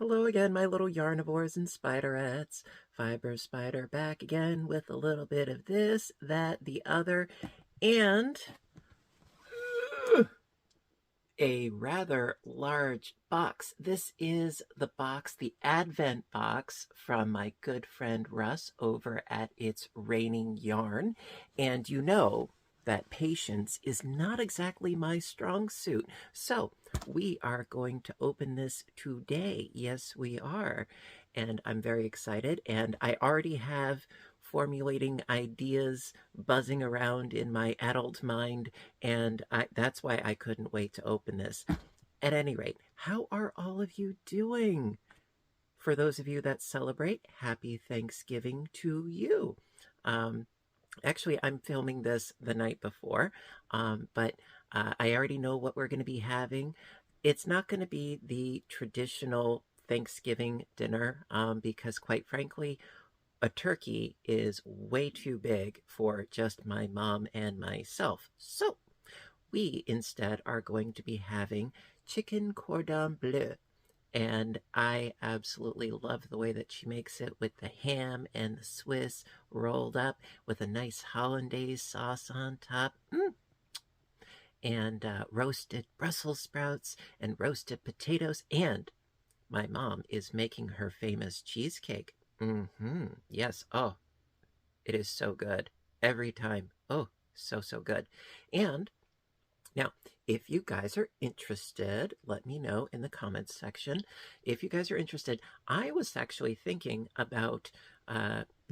Hello again, my little yarnivores and spiderettes. Fiber Spider back again with a little bit of this, that, the other, and a rather large box. This is the box, the Advent box from my good friend Russ over at It's Raining Yarn. And you know that patience is not exactly my strong suit. So we are going to open this today. Yes, we are. And I'm very excited. And I already have formulating ideas buzzing around in my adult mind, and that's why I couldn't wait to open this. At any rate, how are all of you doing? For those of you that celebrate, happy Thanksgiving to you. Um, Actually, I'm filming this the night before, but I already know what we're going to be having. It's not going to be the traditional Thanksgiving dinner because, quite frankly, a turkey is way too big for just my mom and myself. So we instead are going to be having chicken cordon bleu. And I absolutely love the way that she makes it with the ham and the Swiss rolled up with a nice hollandaise sauce on top. And roasted Brussels sprouts and roasted potatoes. And my mom is making her famous cheesecake. Yes. Oh, it is so good every time. Oh, so, so good. And now, if you guys are interested, let me know in the comments section. If you guys are interested, I was actually thinking about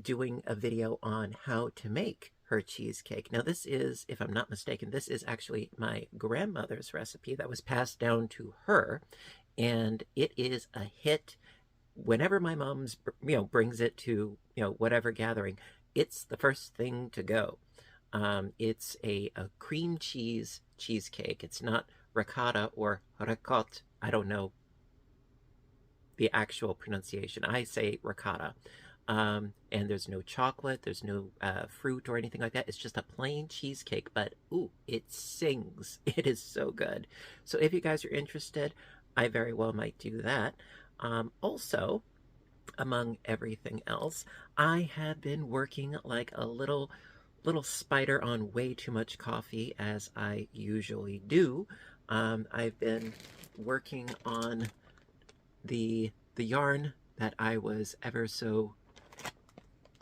doing a video on how to make her cheesecake. Now, this is, if I'm not mistaken, this is actually my grandmother's recipe that was passed down to her, and it is a hit. Whenever my mom's brings it to whatever gathering, it's the first thing to go. It's a cream cheese cheesecake. It's not ricotta or ricotta. I don't know the actual pronunciation. I say ricotta. And there's no chocolate, there's no fruit or anything like that. It's just a plain cheesecake, but ooh, it sings. It is so good. So if you guys are interested, I very well might do that. Also, among everything else, I have been working like a little spider on way too much coffee, as I usually do. I've been working on the yarn that I was ever so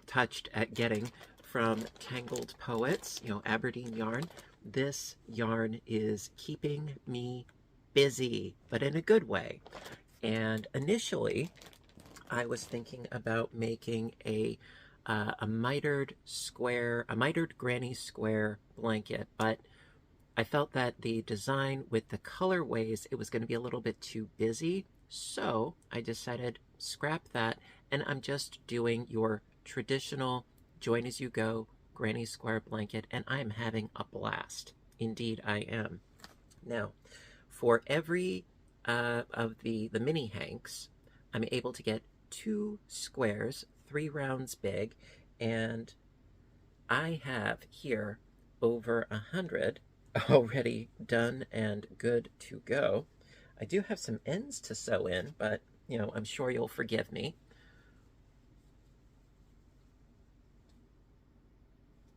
touched at getting from Tangled Poets, Aberdeen yarn. This yarn is keeping me busy, but in a good way. And initially, I was thinking about making a mitered granny square blanket, but I felt that the design with the colorways, it was going to be a little bit too busy, so I decided scrap that, and I'm just doing your traditional join as you go granny square blanket, and I'm having a blast. Indeed, I am. Now, for every of the mini hanks, I'm able to get 2 squares, 3 rounds big, and I have here over 100 already done and good to go. I do have some ends to sew in, but I'm sure you'll forgive me.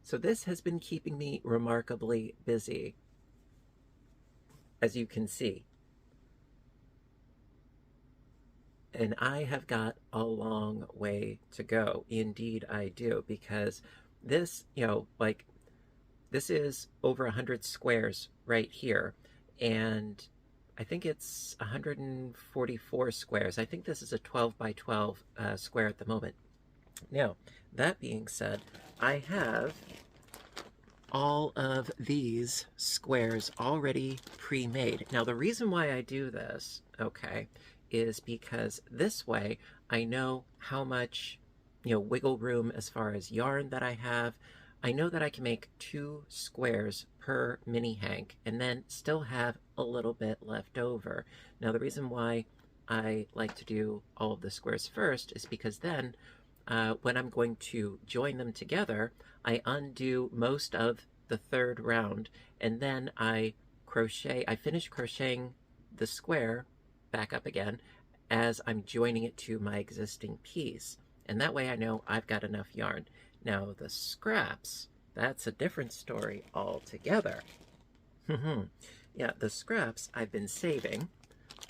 So this has been keeping me remarkably busy, as you can see. And I have got a long way to go. Indeed, I do, because this, this is over 100 squares right here, and I think it's 144 squares. I think this is a 12 by 12 square at the moment. Now, that being said, I have all of these squares already pre-made. Now, the reason why I do this, okay, is because this way I know how much, wiggle room as far as yarn that I have. I know that I can make 2 squares per mini hank and then still have a little bit left over. Now, the reason why I like to do all of the squares first is because then when I'm going to join them together, I undo most of the 3rd round, and then I finish crocheting the square back up again, as I'm joining it to my existing piece. And that way I know I've got enough yarn. Now the scraps, that's a different story altogether. Yeah, the scraps I've been saving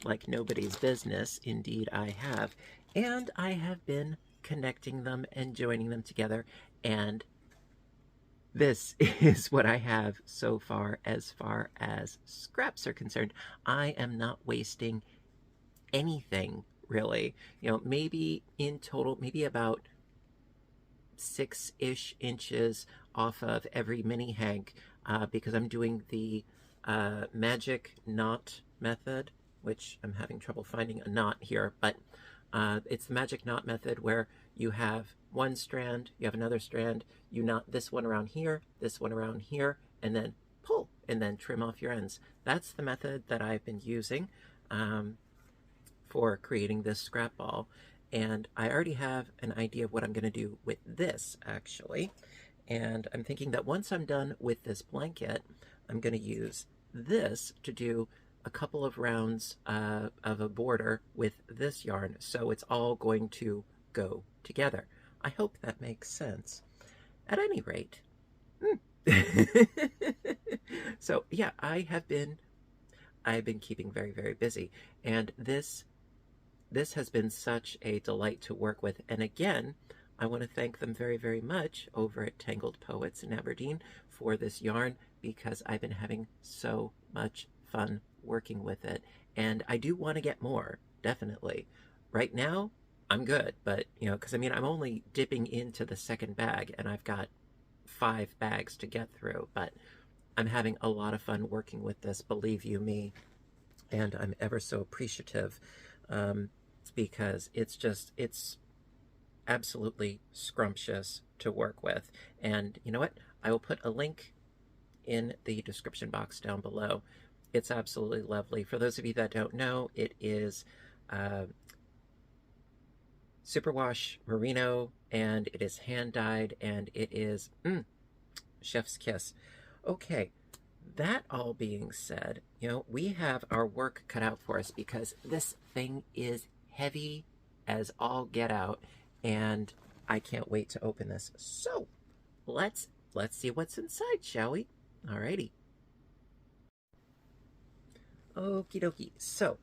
like nobody's business. Indeed I have. And I have been connecting them and joining them together, and this is what I have so far as scraps are concerned. I am not wasting anything, really. You know, maybe in total, maybe about 6-ish inches off of every mini hank, because I'm doing the magic knot method, which I'm having trouble finding a knot here, but it's the magic knot method where you have one strand, you have another strand, you knot this one around here, and then pull, and then trim off your ends. That's the method that I've been using for creating this scrap ball. And I already have an idea of what I'm going to do with this, actually. And I'm thinking that once I'm done with this blanket, I'm going to use this to do a couple of rounds of a border with this yarn, so it's all going to go together. I hope that makes sense. At any rate, so yeah, I've been keeping very, very busy, and this has been such a delight to work with. And again, I want to thank them very, very much over at Tangled Poets in Aberdeen for this yarn, because I've been having so much fun working with it. And I do want to get more, definitely. Right now, I'm good, but, you know, because I mean, I'm only dipping into the second bag, and I've got 5 bags to get through, but I'm having a lot of fun working with this, believe you me, and I'm ever so appreciative, because it's absolutely scrumptious to work with. And you know what? I will put a link in the description box down below. It's absolutely lovely. For those of you that don't know, it is superwash merino, and it is hand dyed, and it is chef's kiss. Okay, that all being said, you know, we have our work cut out for us, because this thing is heavy as all get out, and I can't wait to open this. So let's see what's inside, shall we? Alrighty. Okie dokie. So,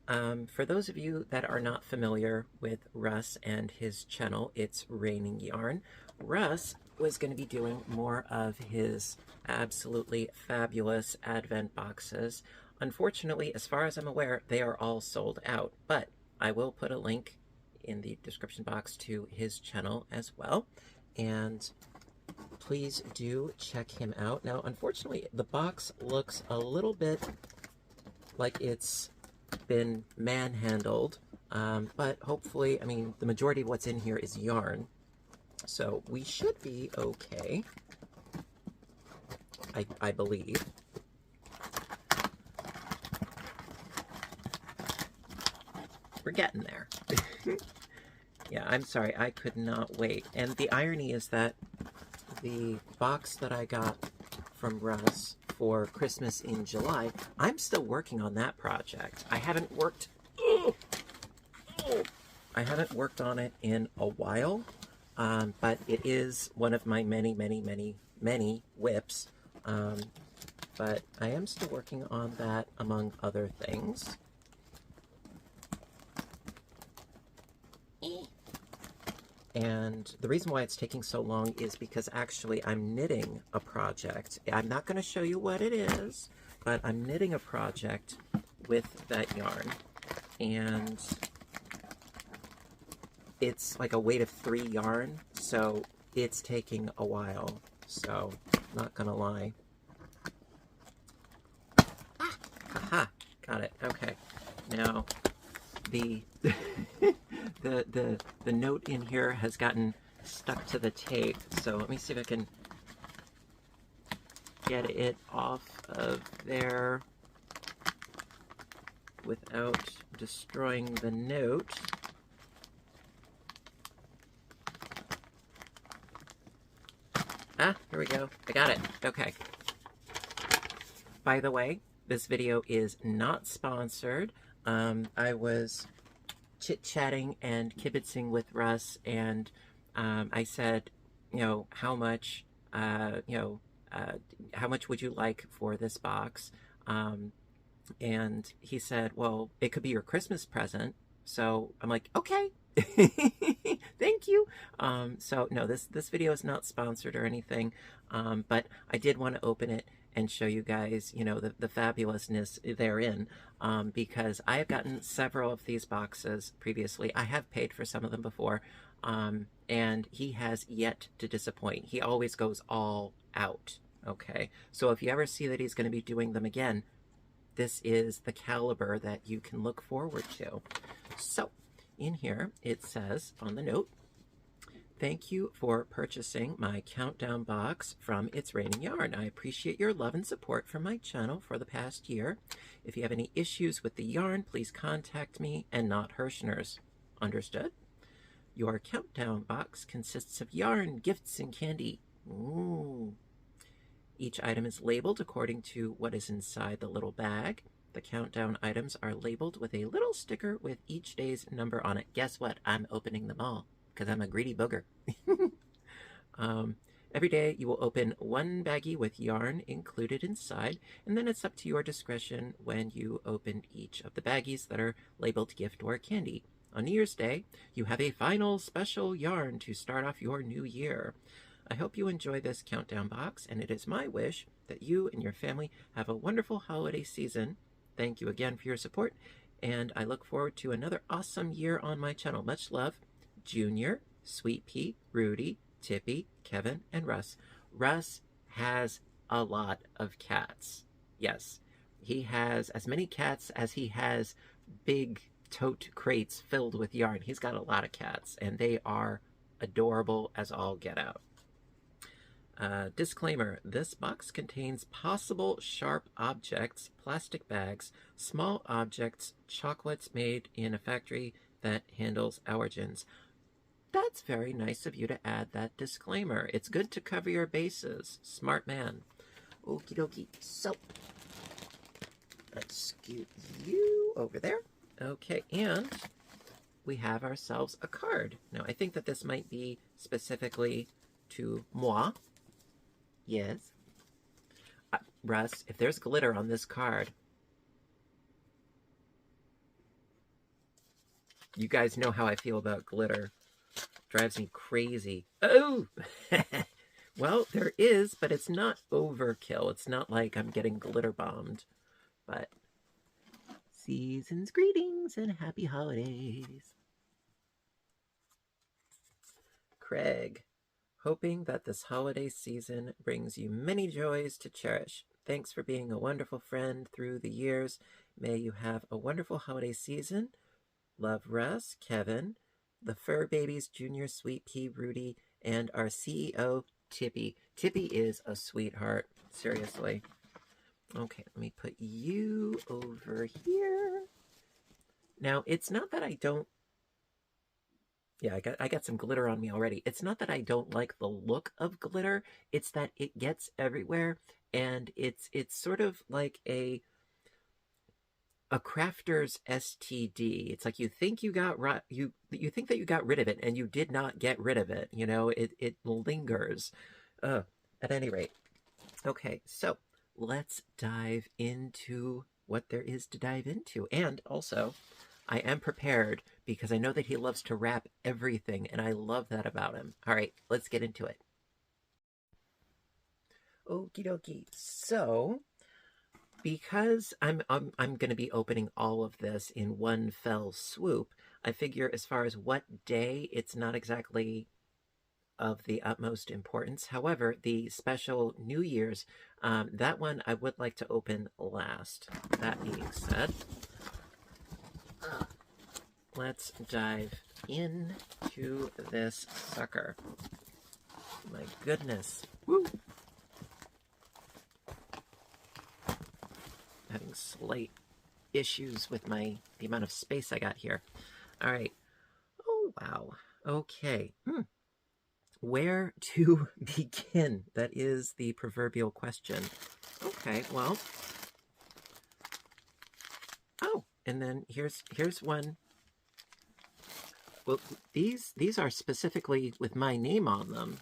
for those of you that are not familiar with Russ and his channel, it's Raining Yarn. Russ was going to be doing more of his absolutely fabulous Advent boxes. Unfortunately, as far as I'm aware, they are all sold out, but I will put a link in the description box to his channel as well, and please do check him out. Now, unfortunately, the box looks a little bit like it's been manhandled, but hopefully, I mean, the majority of what's in here is yarn, so we should be okay, I believe. We're getting there. Yeah, I'm sorry, I could not wait. And the irony is that the box that I got from Russ for Christmas in July, I'm still working on that project. I haven't worked on it in a while, but it is one of my many whips. But I am still working on that, among other things. And the reason why it's taking so long is because actually I'm knitting a project. I'm not going to show you what it is, but I'm knitting a project with that yarn. And it's like a weight of 3 yarn, so it's taking a while. So, not going to lie. Ah! Haha! Got it. Okay. Now, the the note in here has gotten stuck to the tape, so let me see if I can get it off of there without destroying the note. Ah, here we go. I got it. Okay. By the way, this video is not sponsored. I was chit-chatting and kibitzing with Russ, and I said, you know, how much would you like for this box? And he said, well, it could be your Christmas present. So I'm like, okay. Thank you. So no, this video is not sponsored or anything, but I did want to open it and show you guys, you know, the fabulousness therein, because I have gotten several of these boxes previously. I have paid for some of them before, and he has yet to disappoint. He always goes all out. Okay, so if you ever see that he's going to be doing them again, this is the caliber that you can look forward to. So in here, it says on the note, thank you for purchasing my countdown box from It's Raining Yarn. I appreciate your love and support from my channel for the past year. If you have any issues with the yarn, please contact me and not Hirschner's. Understood? Your countdown box consists of yarn, gifts, and candy. Ooh. Each item is labeled according to what is inside the little bag. The countdown items are labeled with a little sticker with each day's number on it. Guess what? I'm opening them all because I'm a greedy booger. Every day you will open one baggie with yarn included inside, and then it's up to your discretion when you open each of the baggies that are labeled gift or candy. On New Year's Day, you have a final special yarn to start off your new year. I hope you enjoy this countdown box, and it is my wish that you and your family have a wonderful holiday season. Thank you again for your support, and I look forward to another awesome year on my channel. Much love, Junior, Sweet Pea, Rudy, Tippy, Kevin, and Russ. Russ has a lot of cats. Yes, he has as many cats as he has big tote crates filled with yarn. He's got a lot of cats, and they are adorable as all get out. Disclaimer, this box contains possible sharp objects, plastic bags, small objects, chocolates made in a factory that handles allergens. That's very nice of you to add that disclaimer. It's good to cover your bases. Smart man. Okie dokie. So, let's scoot you over there. Okay, and we have ourselves a card. Now, I think that this might be specifically to moi. Yes. Russ, if there's glitter on this card, you guys know how I feel about glitter. Drives me crazy. Oh! Well, there is, but it's not overkill. It's not like I'm getting glitter bombed. But season's greetings and happy holidays. Craig. Hoping that this holiday season brings you many joys to cherish. Thanks for being a wonderful friend through the years. May you have a wonderful holiday season. Love, Russ, Kevin, the fur babies, Junior, Sweet Pea, Rudy, and our CEO, Tippy. Tippy is a sweetheart. Seriously. Okay, let me put you over here. Now, it's not that I don't... Yeah, I got some glitter on me already. It's not that I don't like the look of glitter. It's that it gets everywhere, and it's sort of like a crafter's STD. It's like you think you got you think that you got rid of it, and you did not get rid of it. You know, it lingers. At any rate, okay. So let's dive into what there is to dive into, and also, I am prepared because I know that he loves to wrap everything, and I love that about him. All right, let's get into it. Okie dokie. So, because I'm going to be opening all of this in one fell swoop, I figure as far as what day, it's not exactly of the utmost importance. However, the special New Year's, that one I would like to open last. That being said, let's dive into this sucker. My goodness. Woo! Having slight issues with the amount of space I got here. All right. Oh, wow. Okay. Where to begin? That is the proverbial question. Okay, well. Oh, and then here's one Well, these are specifically with my name on them.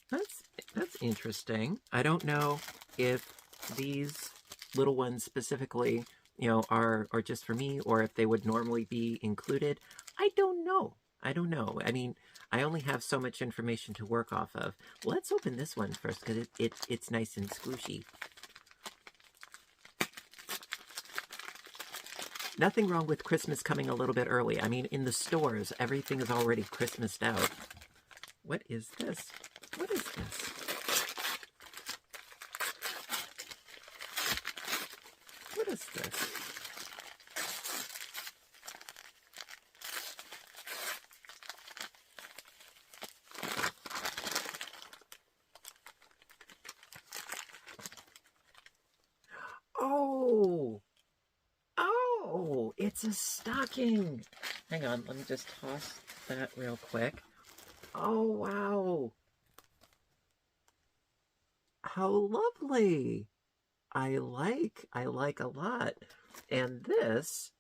That's interesting. I don't know if these little ones specifically, you know, are just for me, or if they would normally be included. I don't know. I don't know. I mean, I only have so much information to work off of. Let's open this one first because it's nice and squishy. Nothing wrong with Christmas coming a little bit early. I mean, in the stores, everything is already Christmased out. What is this? What is this? What is this? Oh! Oh! It's a stocking! Hang on, let me just toss that real quick. Oh, wow! How lovely! I like a lot. And this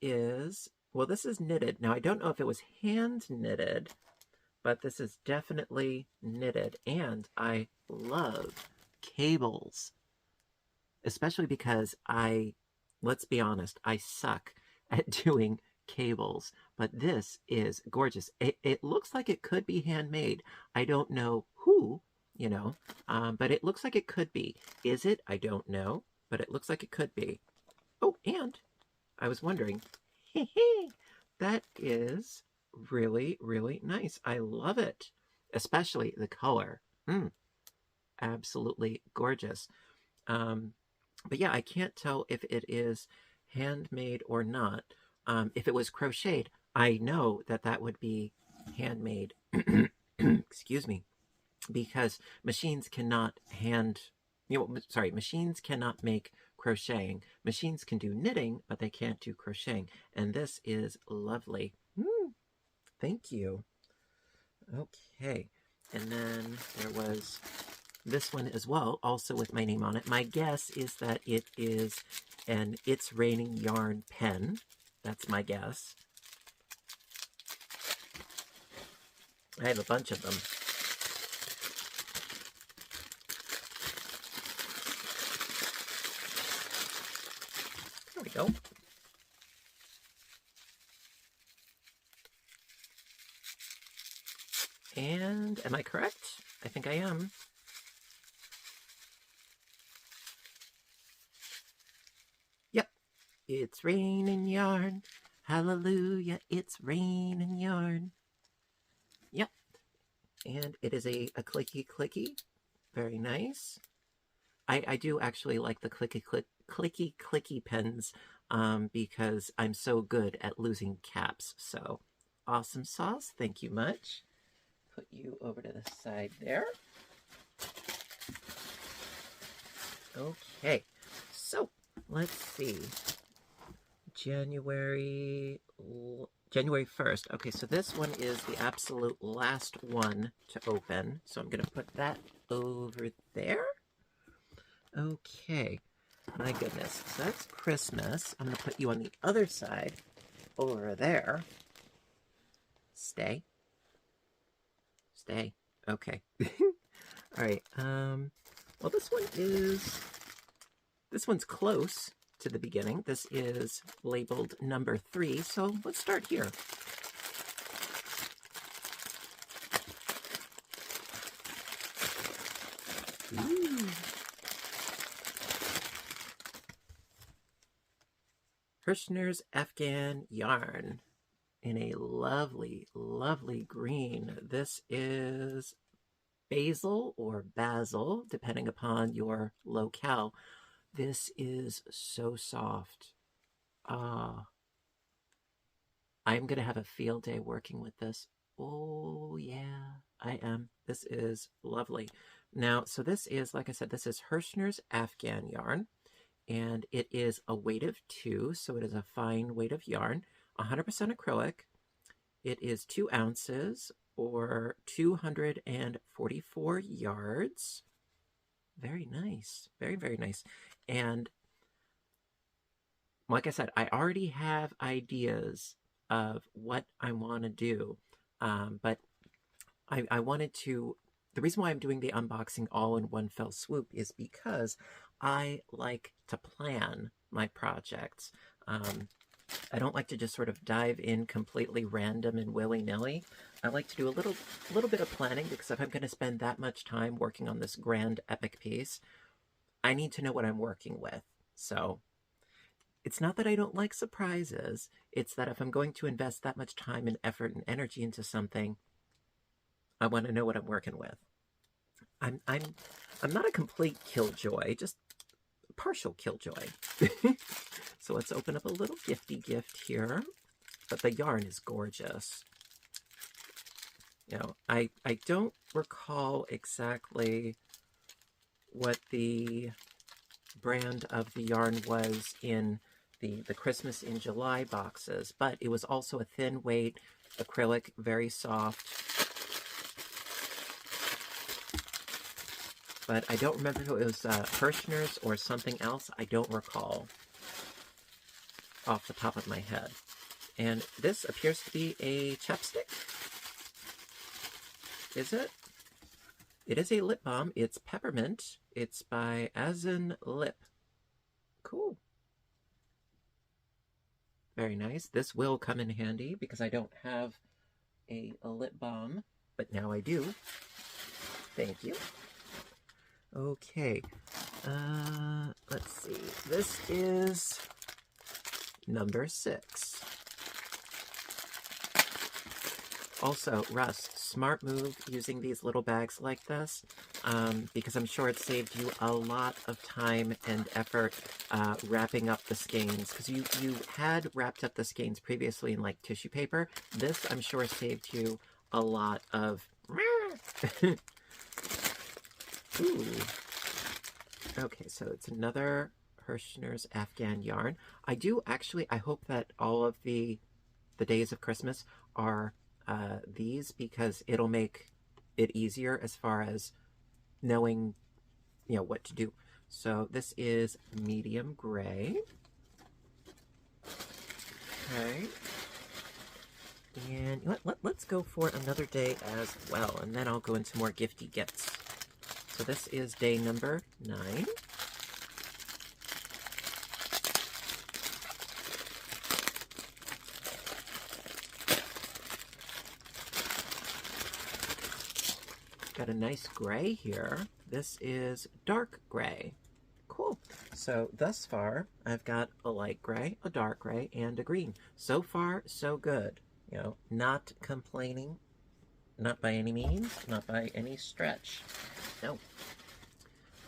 is, well, this is knitted. Now, I don't know if it was hand knitted, but this is definitely knitted. And I love cables, especially because let's be honest, I suck at doing cables, but this is gorgeous. It looks like it could be handmade. I don't know who, you know, but it looks like it could be. Is it? I don't know, but it looks like it could be. Oh, and I was wondering, that is really, really nice. I love it, especially the color. Absolutely gorgeous. But yeah, I can't tell if it is handmade or not. If it was crocheted, I know that that would be handmade. Excuse me, because machines cannot machines cannot make crocheting. Machines can do knitting, but they can't do crocheting. And this is lovely. Thank you. Okay, and then there was this one as well, also with my name on it. My guess is that it is an It's Raining Yarn pen. That's my guess. I have a bunch of them. There we go. And am I correct? I think I am. Yep. It's raining yarn. Hallelujah. It's raining yarn. Yep. And it is a clicky clicky. Very nice. I do actually like the clicky clicky pens because I'm so good at losing caps. So awesome sauce. Thank you much. Put you over to the side there. Okay, so let's see. January 1st. Okay, so this one is the absolute last one to open. So I'm going to put that over there. Okay, my goodness. So that's Christmas. I'm going to put you on the other side over there. Stay. Stay. Okay. All right. Well, this one's close to the beginning. This is labeled number 3, so let's start here. Ooh. Hirschner's Afghan yarn in a lovely, lovely green. This is basil or basil, depending upon your locale. This is so soft. I'm going to have a field day working with this. Oh, yeah, I am. This is lovely. Now, so this is, like I said, this is Hirschner's Afghan yarn, and it is a weight of 2, so it is a fine weight of yarn, 100% acrylic. It is 2 ounces, or 244 yards. Very nice. Very, very nice. And like I said, I already have ideas of what I want to do, but I wanted to. The reason why I'm doing the unboxing all in one fell swoop is because I like to plan my projects. I don't like to just sort of dive in completely random and willy-nilly. I like to do a little bit of planning because if I'm going to spend that much time working on this grand epic piece, I need to know what I'm working with. So it's not that I don't like surprises. It's that if I'm going to invest that much time and effort and energy into something, I want to know what I'm working with. I'm not a complete killjoy, just a partial killjoy. So let's open up a little gifty gift here. But the yarn is gorgeous. You know, I don't recall exactly what the brand of the yarn was in the Christmas in July boxes, but it was also a thin weight acrylic, very soft. But I don't remember if it was Hirschner's or something else. I don't recall off the top of my head. And this appears to be a chapstick. Is it? It is a lip balm. It's peppermint. It's by Azen Lip. Cool. Very nice. This will come in handy because I don't have a lip balm, but now I do. Thank you. Okay. Let's see. This is number 6. Also, Russ, smart move using these little bags like this, because I'm sure it saved you a lot of time and effort wrapping up the skeins, because you had wrapped up the skeins previously in like tissue paper. This, I'm sure, saved you a lot of... Ooh. Okay, so it's another Hirschner's Afghan yarn. I hope that all of the days of Christmas are these, because it'll make it easier as far as knowing, you know, what to do. So this is medium gray. Okay. And you know, let's go for another day as well, and then I'll go into more gifty gifts. So this is day number 9. Got a nice gray here. This is dark gray. Cool. So thus far, I've got a light gray, a dark gray, and a green. So far, so good. You know, not complaining. Not by any means. Not by any stretch. No.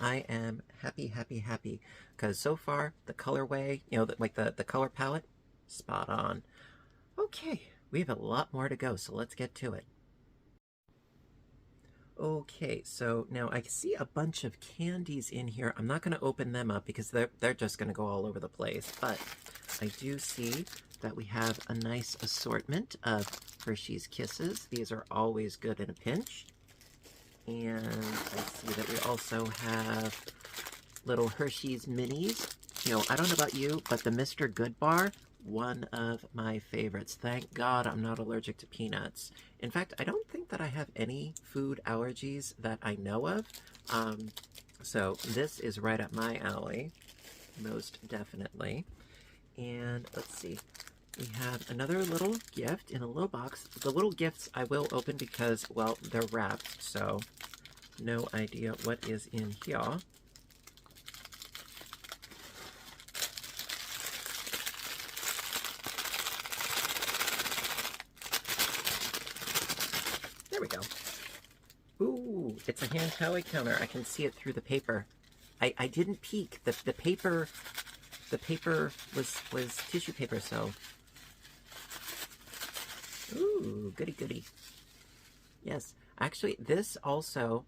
I am happy, happy, happy. Because so far, the colorway, you know, the color palette, spot on. Okay, we have a lot more to go, so let's get to it. Okay, so now I see a bunch of candies in here. I'm not going to open them up because they're just going to go all over the place. But I do see that we have a nice assortment of Hershey's Kisses. These are always good in a pinch. And I see that we also have little Hershey's Minis. You know, I don't know about you, but the Mr. Good bar, one of my favorites. Thank God I'm not allergic to peanuts. In fact, I don't think that I have any food allergies that I know of. So this is right up my alley, most definitely. And let's see. We have another little gift in a little box. The little gifts I will open because, well, they're wrapped, so no idea what is in here. There we go. Ooh, it's a hand toy counter. I can see it through the paper. I didn't peek. The paper was tissue paper, so... Ooh, goody goody. Yes, actually, this also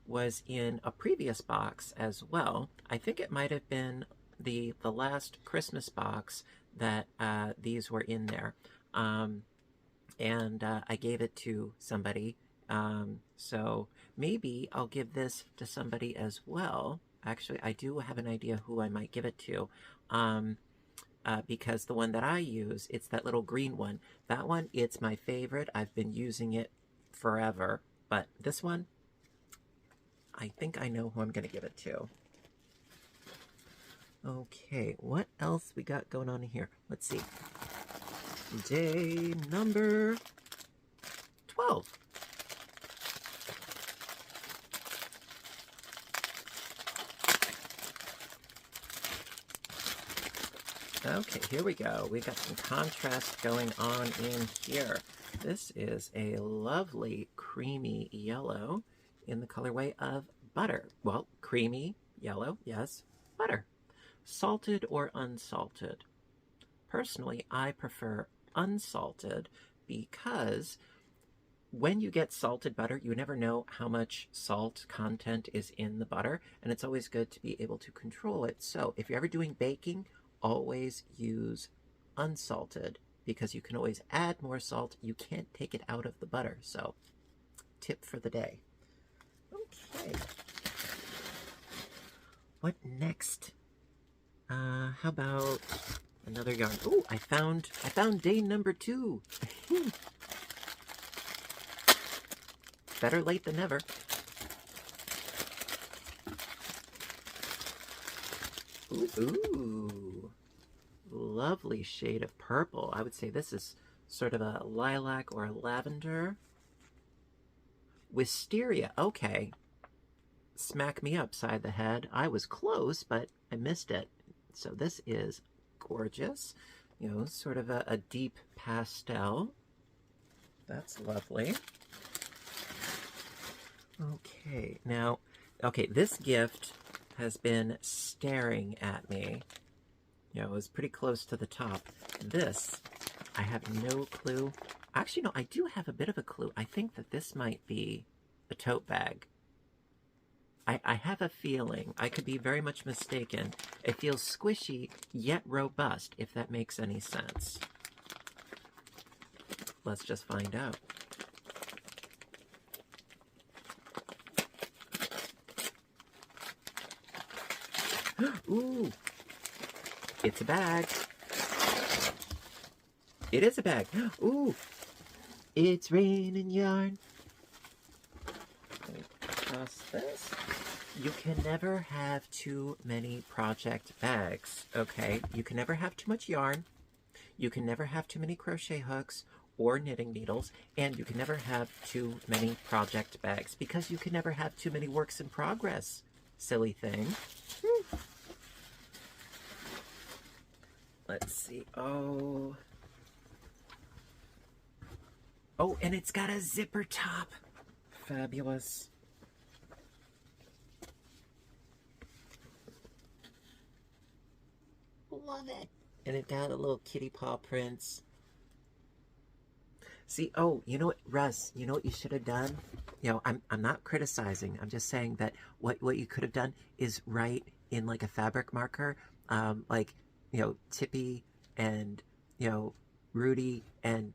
was in a previous box as well. I think it might have been the last Christmas box that these were in there. And I gave it to somebody. So maybe I'll give this to somebody as well. Actually, I do have an idea who I might give it to. because the one that I use, it's that little green one. That one, it's my favorite. I've been using it forever. But this one, I think I know who I'm going to give it to. Okay, what else we got going on here? Let's see. Day number 12. Okay, here we go. We got some contrast going on in here. This is a lovely creamy yellow in the colorway of butter. Well, creamy yellow, yes, butter. Salted or unsalted? Personally, I prefer unsalted because when you get salted butter, you never know how much salt content is in the butter, and it's always good to be able to control it. So if you're ever doing baking, always use unsalted because you can always add more salt. You can't take it out of the butter. So tip for the day. Okay. What next? How about another yarn? Oh, I found day number 2. Better late than never. Ooh, lovely shade of purple. I would say this is sort of a lilac or a lavender. Wisteria, okay. Smack me upside the head. I was close, but I missed it. So this is gorgeous. You know, sort of a deep pastel. That's lovely. Okay, now, okay, this gift has been staring at me. You know, it was pretty close to the top. This, I have no clue. Actually, no, I do have a bit of a clue. I think that this might be a tote bag. I have a feeling. I could be very much mistaken. It feels squishy, yet robust, if that makes any sense. Let's just find out. Ooh, it's a bag. It is a bag. Ooh, it's raining yarn. Toss this. You can never have too many project bags, okay? You can never have too much yarn. You can never have too many crochet hooks or knitting needles, and you can never have too many project bags because you can never have too many works in progress, silly thing. Let's see. Oh, and it's got a zipper top. Fabulous. Love it. And it got a little kitty paw prints. See, oh, you know what, Russ, you know what you should have done? You know, I'm not criticizing. I'm just saying that what you could have done is write in like a fabric marker, like, you know, Tippy and, you know, Rudy, and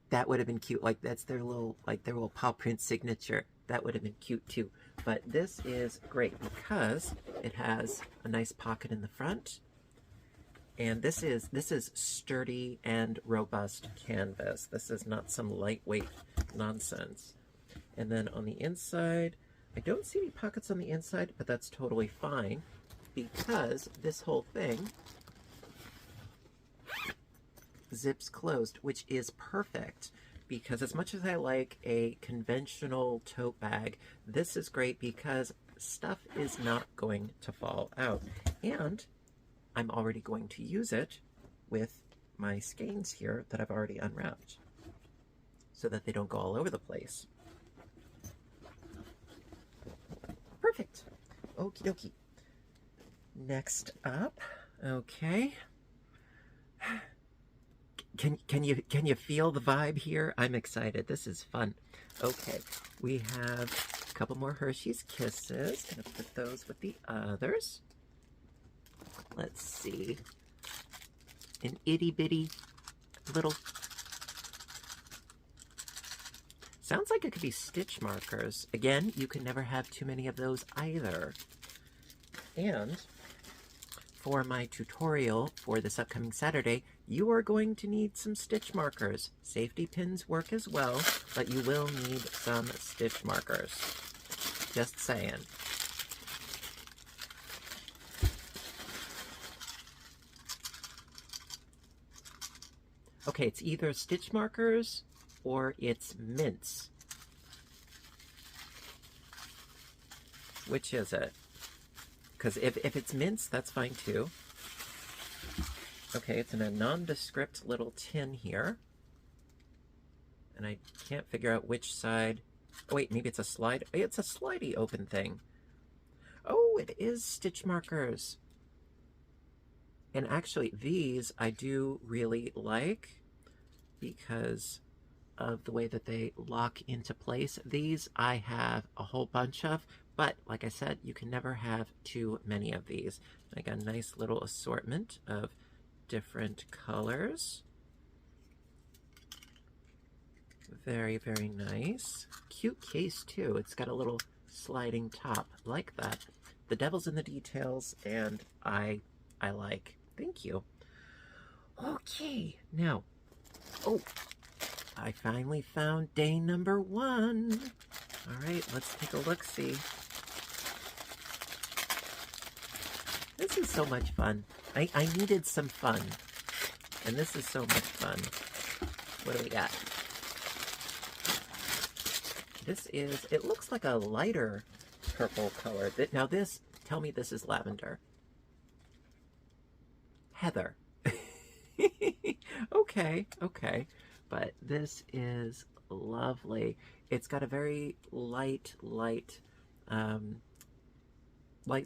that would have been cute. Like, that's their little paw print signature. That would have been cute too. But this is great because it has a nice pocket in the front. And this is sturdy and robust canvas. This is not some lightweight nonsense. And then on the inside, I don't see any pockets on the inside, but that's totally fine because this whole thing zips closed, which is perfect because as much as I like a conventional tote bag, this is great because stuff is not going to fall out. And I'm already going to use it with my skeins here that I've already unwrapped so that they don't go all over the place. Perfect. Okie dokie. Next up, okay. Can you feel the vibe here? I'm excited. This is fun. Okay, we have a couple more Hershey's Kisses. Gonna put those with the others. Let's see. An itty bitty little. Sounds like it could be stitch markers. Again, you can never have too many of those either. And for my tutorial for this upcoming Saturday, you are going to need some stitch markers. Safety pins work as well, but you will need some stitch markers. Just saying. Okay, it's either stitch markers or it's mints. Which is it? Because if it's mints, that's fine too. Okay, it's in a nondescript little tin here. And I can't figure out which side. Oh wait, maybe it's a slide. It's a slidey open thing. Oh, it is stitch markers. And actually, these I do really like because of the way that they lock into place. These I have a whole bunch of, but like I said, you can never have too many of these. I got a nice little assortment of different colors. Very, very nice. Cute case too. It's got a little sliding top like that. The devil's in the details, and I like. Thank you. Okay, now, oh, I finally found day number 1. All right, let's take a look-see. This is so much fun. I needed some fun, and this is so much fun. What do we got? This is, it looks like a lighter purple color. Now this, tell me this is lavender. Heather. Okay, okay. But this is lovely. It's got a very light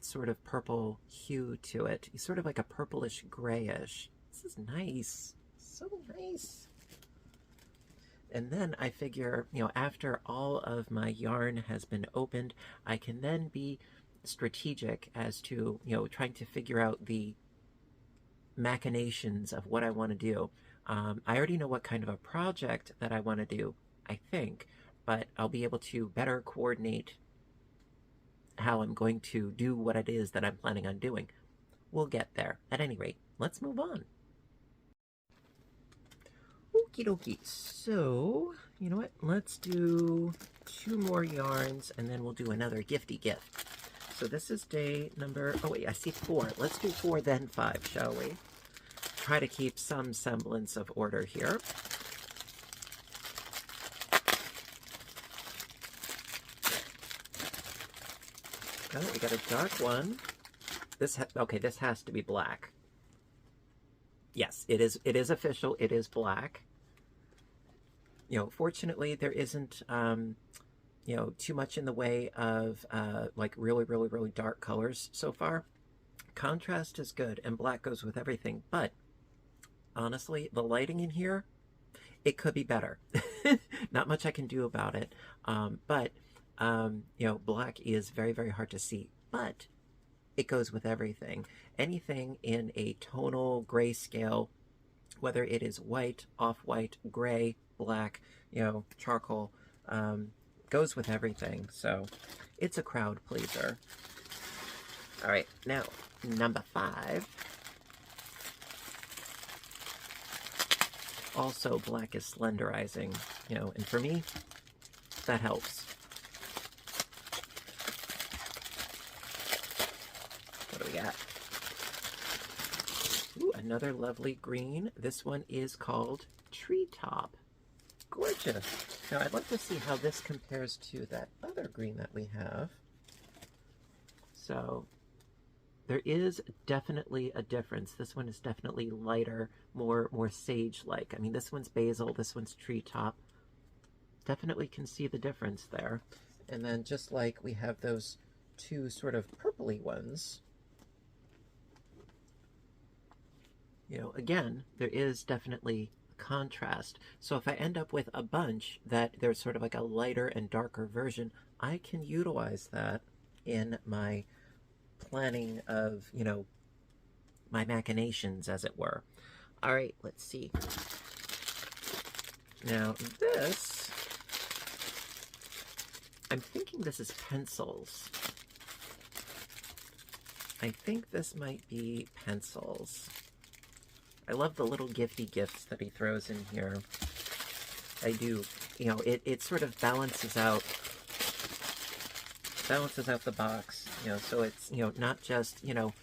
sort of purple hue to it. It's sort of like a purplish grayish. This is nice. So nice. And then I figure, you know, after all of my yarn has been opened, I can then be strategic as to, you know, trying to figure out the machinations of what I want to do. I already know what kind of a project that I want to do, I think, but I'll be able to better coordinate how I'm going to do what it is that I'm planning on doing. We'll get there. At any rate, let's move on. Okie dokie. So, you know what? Let's do 2 more yarns, and then we'll do another gifty gift. So this is day number, oh wait, I see 4. Let's do 4, then 5, shall we? Try to keep some semblance of order here. Oh, we got a dark one. Okay, this has to be black. Yes, it is official. It is black. You know, fortunately, there isn't, you know, too much in the way of, like, really, really, really dark colors so far. Contrast is good, and black goes with everything, but honestly, the lighting in here, it could be better. Not much I can do about it, but, you know, black is very, very hard to see, but it goes with everything. Anything in a tonal grayscale, whether it is white, off-white, gray, black, you know, charcoal, goes with everything. So it's a crowd pleaser. All right, now number 5. Also, black is slenderizing, you know, and for me, that helps. What do we got? Ooh, another lovely green. This one is called Treetop. Gorgeous. Now, I'd like to see how this compares to that other green that we have. So, there is definitely a difference. This one is definitely lighter, more sage-like. I mean, this one's basil, this one's treetop. Definitely can see the difference there. And then just like we have those 2 sort of purpley ones, you know, again, there is definitely contrast. So if I end up with a bunch that there's sort of like a lighter and darker version, I can utilize that in my planning of, you know, my machinations, as it were. All right, let's see. Now this, I'm thinking this is pencils. I think this might be pencils. I love the little gifty gifts that he throws in here. I do. You know, it sort of balances out the box, you know, so it's, you know, not just, you know,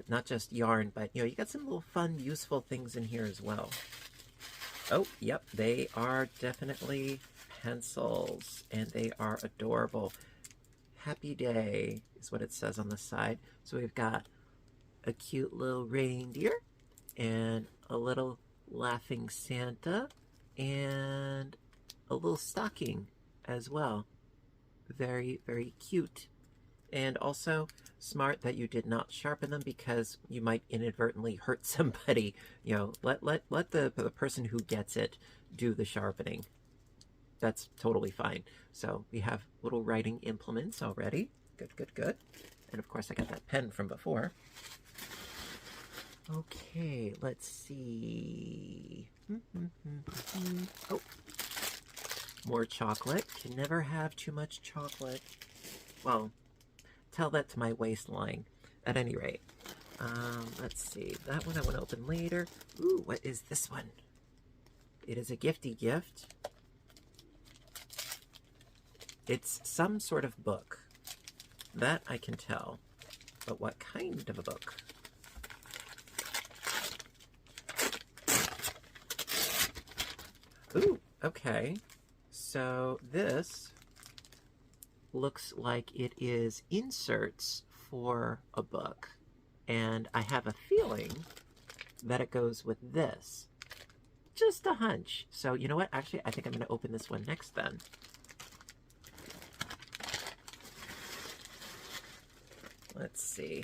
not just yarn, but, you know, you got some little fun, useful things in here as well. Oh, yep, they are definitely pencils, and they are adorable. Happy Day is what it says on the side. So we've got a cute little reindeer, and a little laughing Santa, and a little stocking as well. Very, very cute. And also smart that you did not sharpen them, because you might inadvertently hurt somebody. You know, let the person who gets it do the sharpening. That's totally fine. So we have little writing implements already. Good, good, good. And of course I got that pen from before. Okay, let's see. Oh, more chocolate. Can never have too much chocolate. Well, tell that to my waistline. At any rate, let's see. That one I want to open later. Ooh, what is this one? It is a gifty gift. It's some sort of book. That I can tell. But what kind of a book? Ooh, okay. So this looks like it is inserts for a book. And I have a feeling that it goes with this. Just a hunch. So you know what? Actually, I think I'm going to open this one next then. Let's see.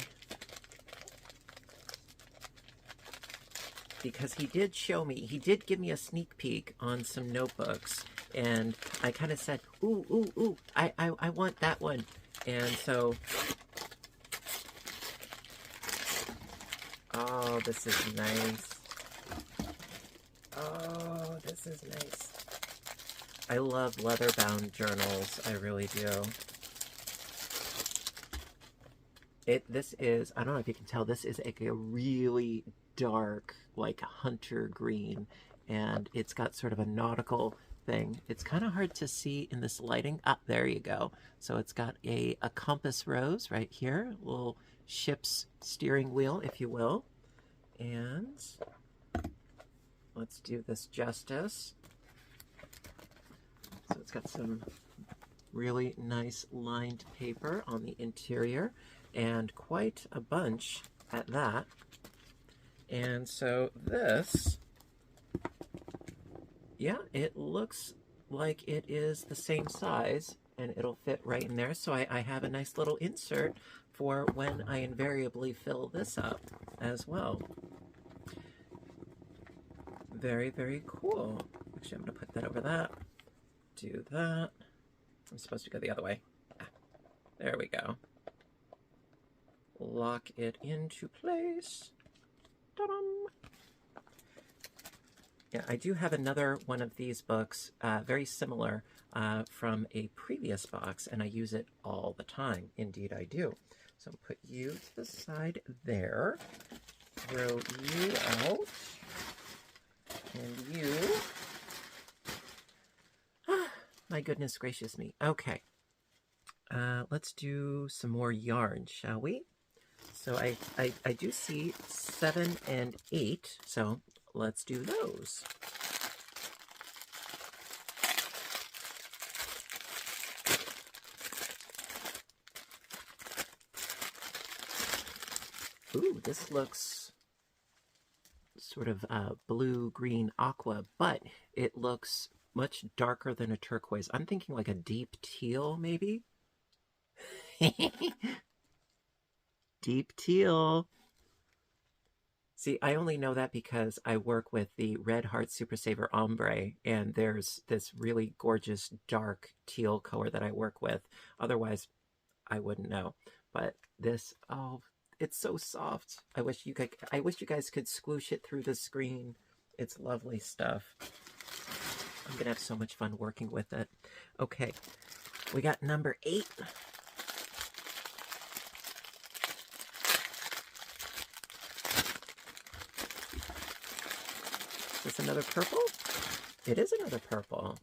Because he did show me, he did give me a sneak peek on some notebooks, and I kind of said, ooh, ooh, ooh, I want that one. And so, oh, this is nice. Oh, this is nice. I love leather-bound journals, I really do. This is, I don't know if you can tell, this is like a really dark, like hunter green, and it's got sort of a nautical thing. It's kind of hard to see in this lighting. Ah, there you go. So it's got a compass rose right here, a little ship's steering wheel, if you will. And let's do this justice. So it's got some really nice lined paper on the interior, and quite a bunch at that. And so this, yeah, it looks like it is the same size, and it'll fit right in there. So I have a nice little insert for when I invariably fill this up as well. Very, very cool. Actually, I'm going to put that over that. Do that. I'm supposed to go the other way. Ah, there we go. Lock it into place. Ta-dum! Yeah, I do have another one of these books, very similar, from a previous box, and I use it all the time. Indeed, I do. So put you to the side there. Throw you out. And you... My goodness gracious me. Okay. Let's do some more yarn, shall we? So I do see 7 and 8, so let's do those. Ooh, this looks sort of blue, green, aqua, but it looks much darker than a turquoise. I'm thinking like a deep teal, maybe? Deep teal. See, I only know that because I work with the Red Heart Super Saver Ombre, and there's this really gorgeous dark teal color that I work with. Otherwise, I wouldn't know. But this, oh, it's so soft. I wish you guys could squoosh it through the screen. It's lovely stuff. I'm gonna have so much fun working with it. Okay, we got number 8. Is this another purple? It is another purple.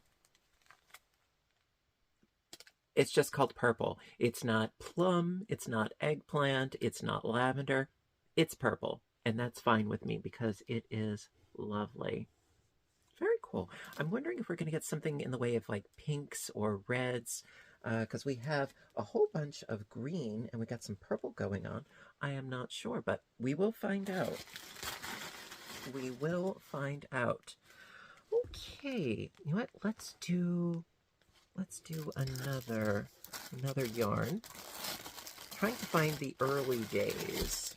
It's just called purple. It's not plum, it's not eggplant, it's not lavender. It's purple, and that's fine with me because it is lovely. Very cool. I'm wondering if we're going to get something in the way of like pinks or reds, because we have a whole bunch of green and we got some purple going on. I am not sure, but we will find out. We will find out. Okay, you know what? Let's do another yarn. Trying to find the early days.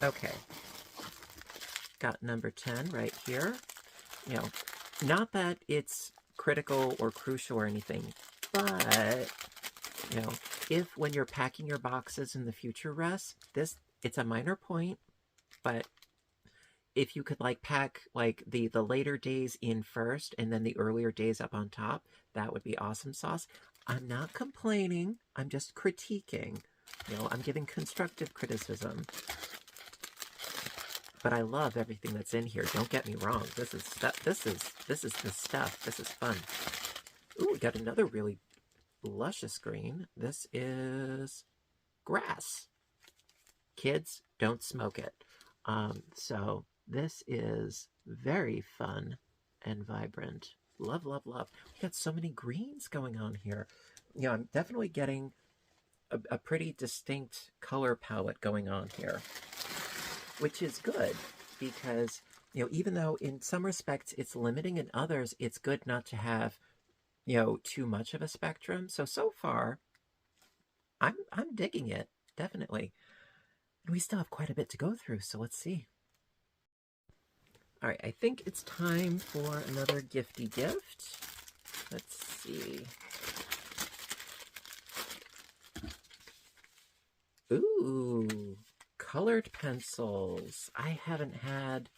Okay. Got number 10 right here. You know, not that it's critical or crucial or anything, but, you know, if when you're packing your boxes in the future, Russ, it's a minor point, but if you could like pack like the later days in first and then the earlier days up on top, that would be awesome sauce. I'm not complaining. I'm just critiquing. You know, I'm giving constructive criticism. But I love everything that's in here. Don't get me wrong. This is stuff. This is the stuff. This is fun. Ooh, we got another really luscious green. This is grass. Kids, don't smoke it. So this is very fun and vibrant. Love, love, love. We got so many greens going on here. You know, I'm definitely getting a pretty distinct color palette going on here, which is good because, you know, even though in some respects it's limiting, in others it's good not to have, you know, too much of a spectrum. So far, I'm digging it, definitely. And we still have quite a bit to go through, so let's see. All right, I think it's time for another gifty gift. Let's see. Ooh, colored pencils. I haven't had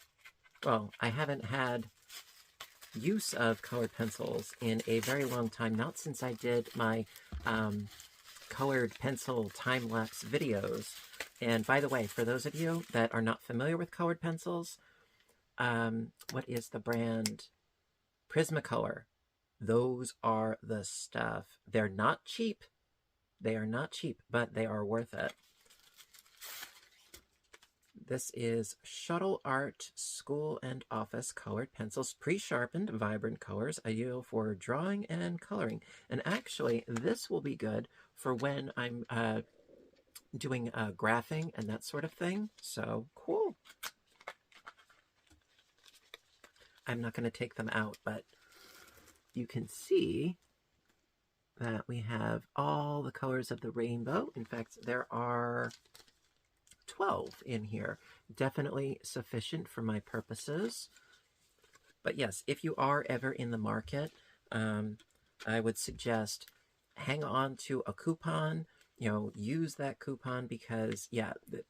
use of colored pencils in a very long time, not since I did my colored pencil time-lapse videos. And by the way, for those of you that are not familiar with colored pencils, what is the brand? Prismacolor. Those are the stuff. They're not cheap. They are not cheap, but they are worth it. This is Shuttle Art School and Office Colored Pencils, pre-sharpened, vibrant colors, ideal for drawing and coloring. And actually, this will be good for when I'm doing graphing and that sort of thing. So, cool. I'm not going to take them out, but you can see that we have all the colors of the rainbow. In fact, there are 12 in here. Definitely sufficient for my purposes. But yes, if you are ever in the market, I would suggest hang on to a coupon. You know, use that coupon because, yeah, the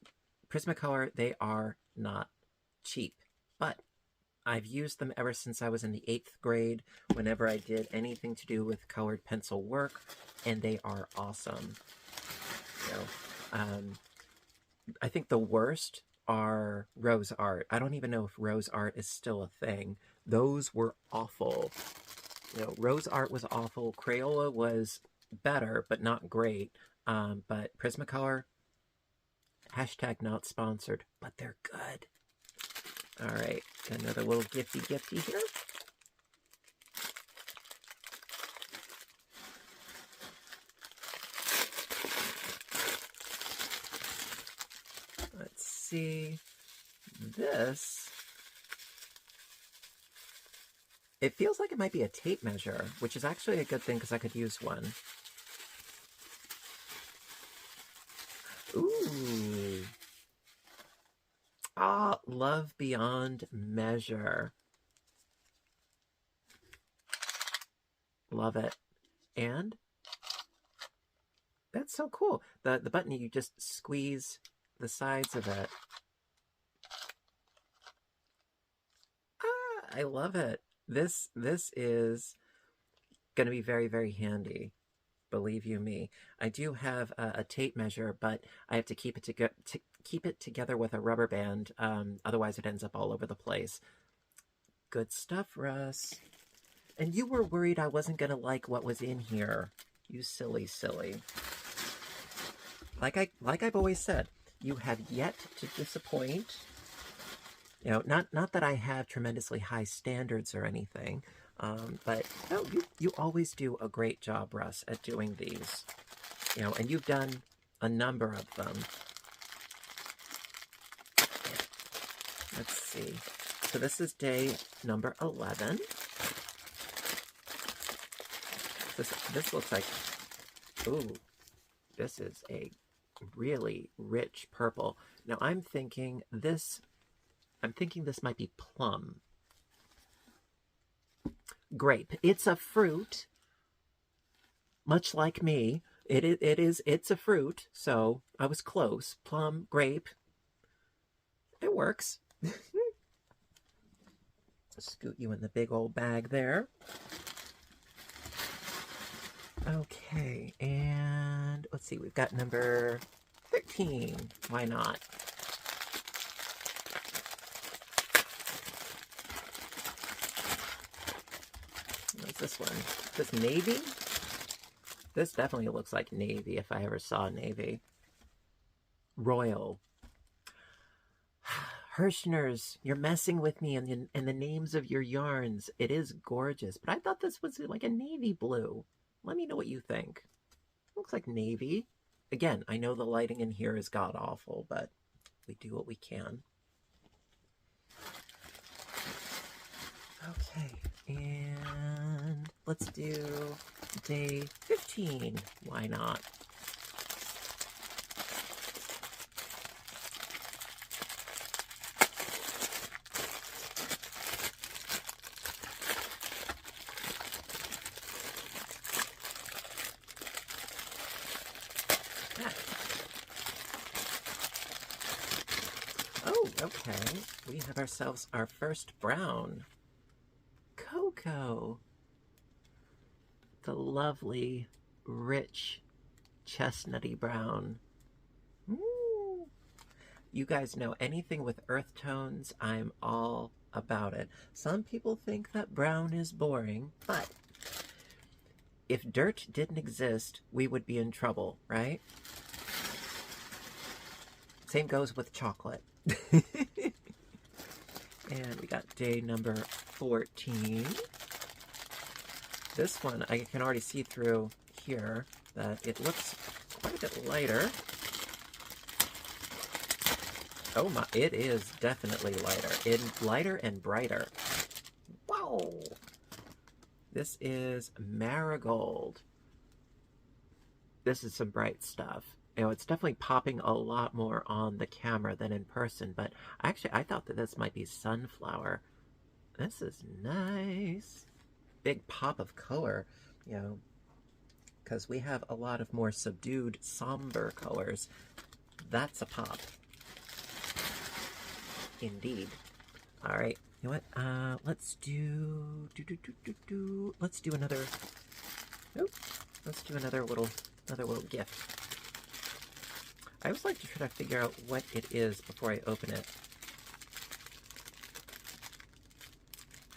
Prismacolor, they are not cheap. But I've used them ever since I was in the 8th grade, whenever I did anything to do with colored pencil work, and they are awesome. You know, I think the worst are Rose Art. I don't even know if Rose Art is still a thing. Those were awful. You know, Rose Art was awful. Crayola was better, but not great. But Prismacolor, hashtag not sponsored, but they're good. All right, got another little gifty here. Let's see. This, it feels like it might be a tape measure, which is actually a good thing because I could use one. Ooh. Ah, Love Beyond Measure. Love it. And that's so cool. The button, you just squeeze the sides of it. Ah, I love it. This is going to be very, very handy. Believe you me. I do have a tape measure, but I have to keep it keep it together with a rubber band. Otherwise it ends up all over the place. Good stuff, Russ. And you were worried I wasn't going to like what was in here. You silly, silly. Like I've always said, you have yet to disappoint. You know, not that I have tremendously high standards or anything, but no, you always do a great job, Russ, at doing these. You know, and you've done a number of them. Let's see. So this is day number 11. This looks like, ooh, this is a really rich purple. Now I'm thinking this might be plum. Grape. It's a fruit. Much like me. It's a fruit, so I was close. Plum, grape. It works. Scoot you in the big old bag there. Okay, and let's see, we've got number 13. Why not? What's this one? Is this navy? This definitely looks like navy if I ever saw navy. Royal. Hirschner's, you're messing with me and the names of your yarns. It is gorgeous, but I thought this was like a navy blue. Let me know what you think. Looks like navy. Again, I know the lighting in here is god-awful, but we do what we can. Okay, and let's do day 15. Why not? Oh, okay. We have ourselves our first brown. Cocoa. The lovely, rich, chestnutty brown. Ooh. You guys know anything with earth tones, I'm all about it. Some people think that brown is boring, but if dirt didn't exist, we would be in trouble, right? Same goes with chocolate. And we got day number 14. This one, I can already see through here that it looks quite a bit lighter. Oh my, it is definitely lighter. Lighter and brighter. Wow! This is marigold. This is some bright stuff. You know, it's definitely popping a lot more on the camera than in person, but actually I thought that this might be sunflower. This is nice. Big pop of color, you know, because we have a lot of more subdued, somber colors. That's a pop. Indeed. All right, you know what? Let's do let's do another. Nope. Let's do another little gift. I always like to try to figure out what it is before I open it.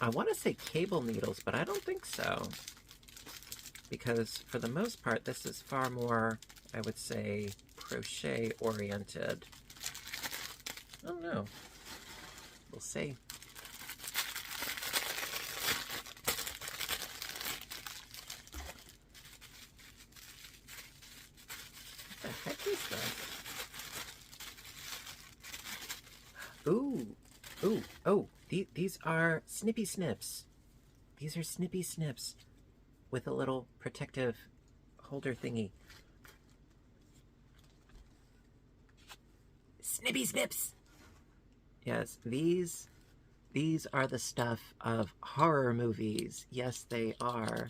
I want to say cable needles, but I don't think so. Because for the most part, this is far more, I would say, crochet oriented. I don't know. We'll see. What the heck is this? Ooh, ooh, oh, these are snippy snips. These are snippy snips with a little protective holder thingy. Snippy snips! Yes, these are the stuff of horror movies. Yes, they are.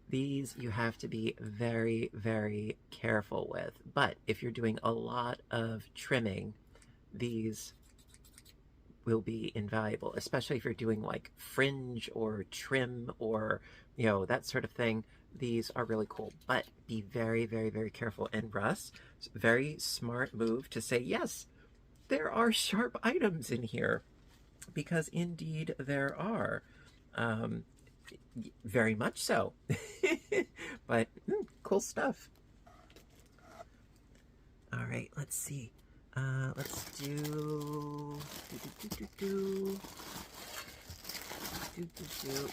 These you have to be very, very careful with. But if you're doing a lot of trimming, these will be invaluable, especially if you're doing like fringe or trim or, you know, that sort of thing. these are really cool, but be very, very, very careful. And Russ, very smart move to say, yes, there are sharp items in here, because indeed there are. Um, very much so. But cool stuff. All right, let's see. Let's do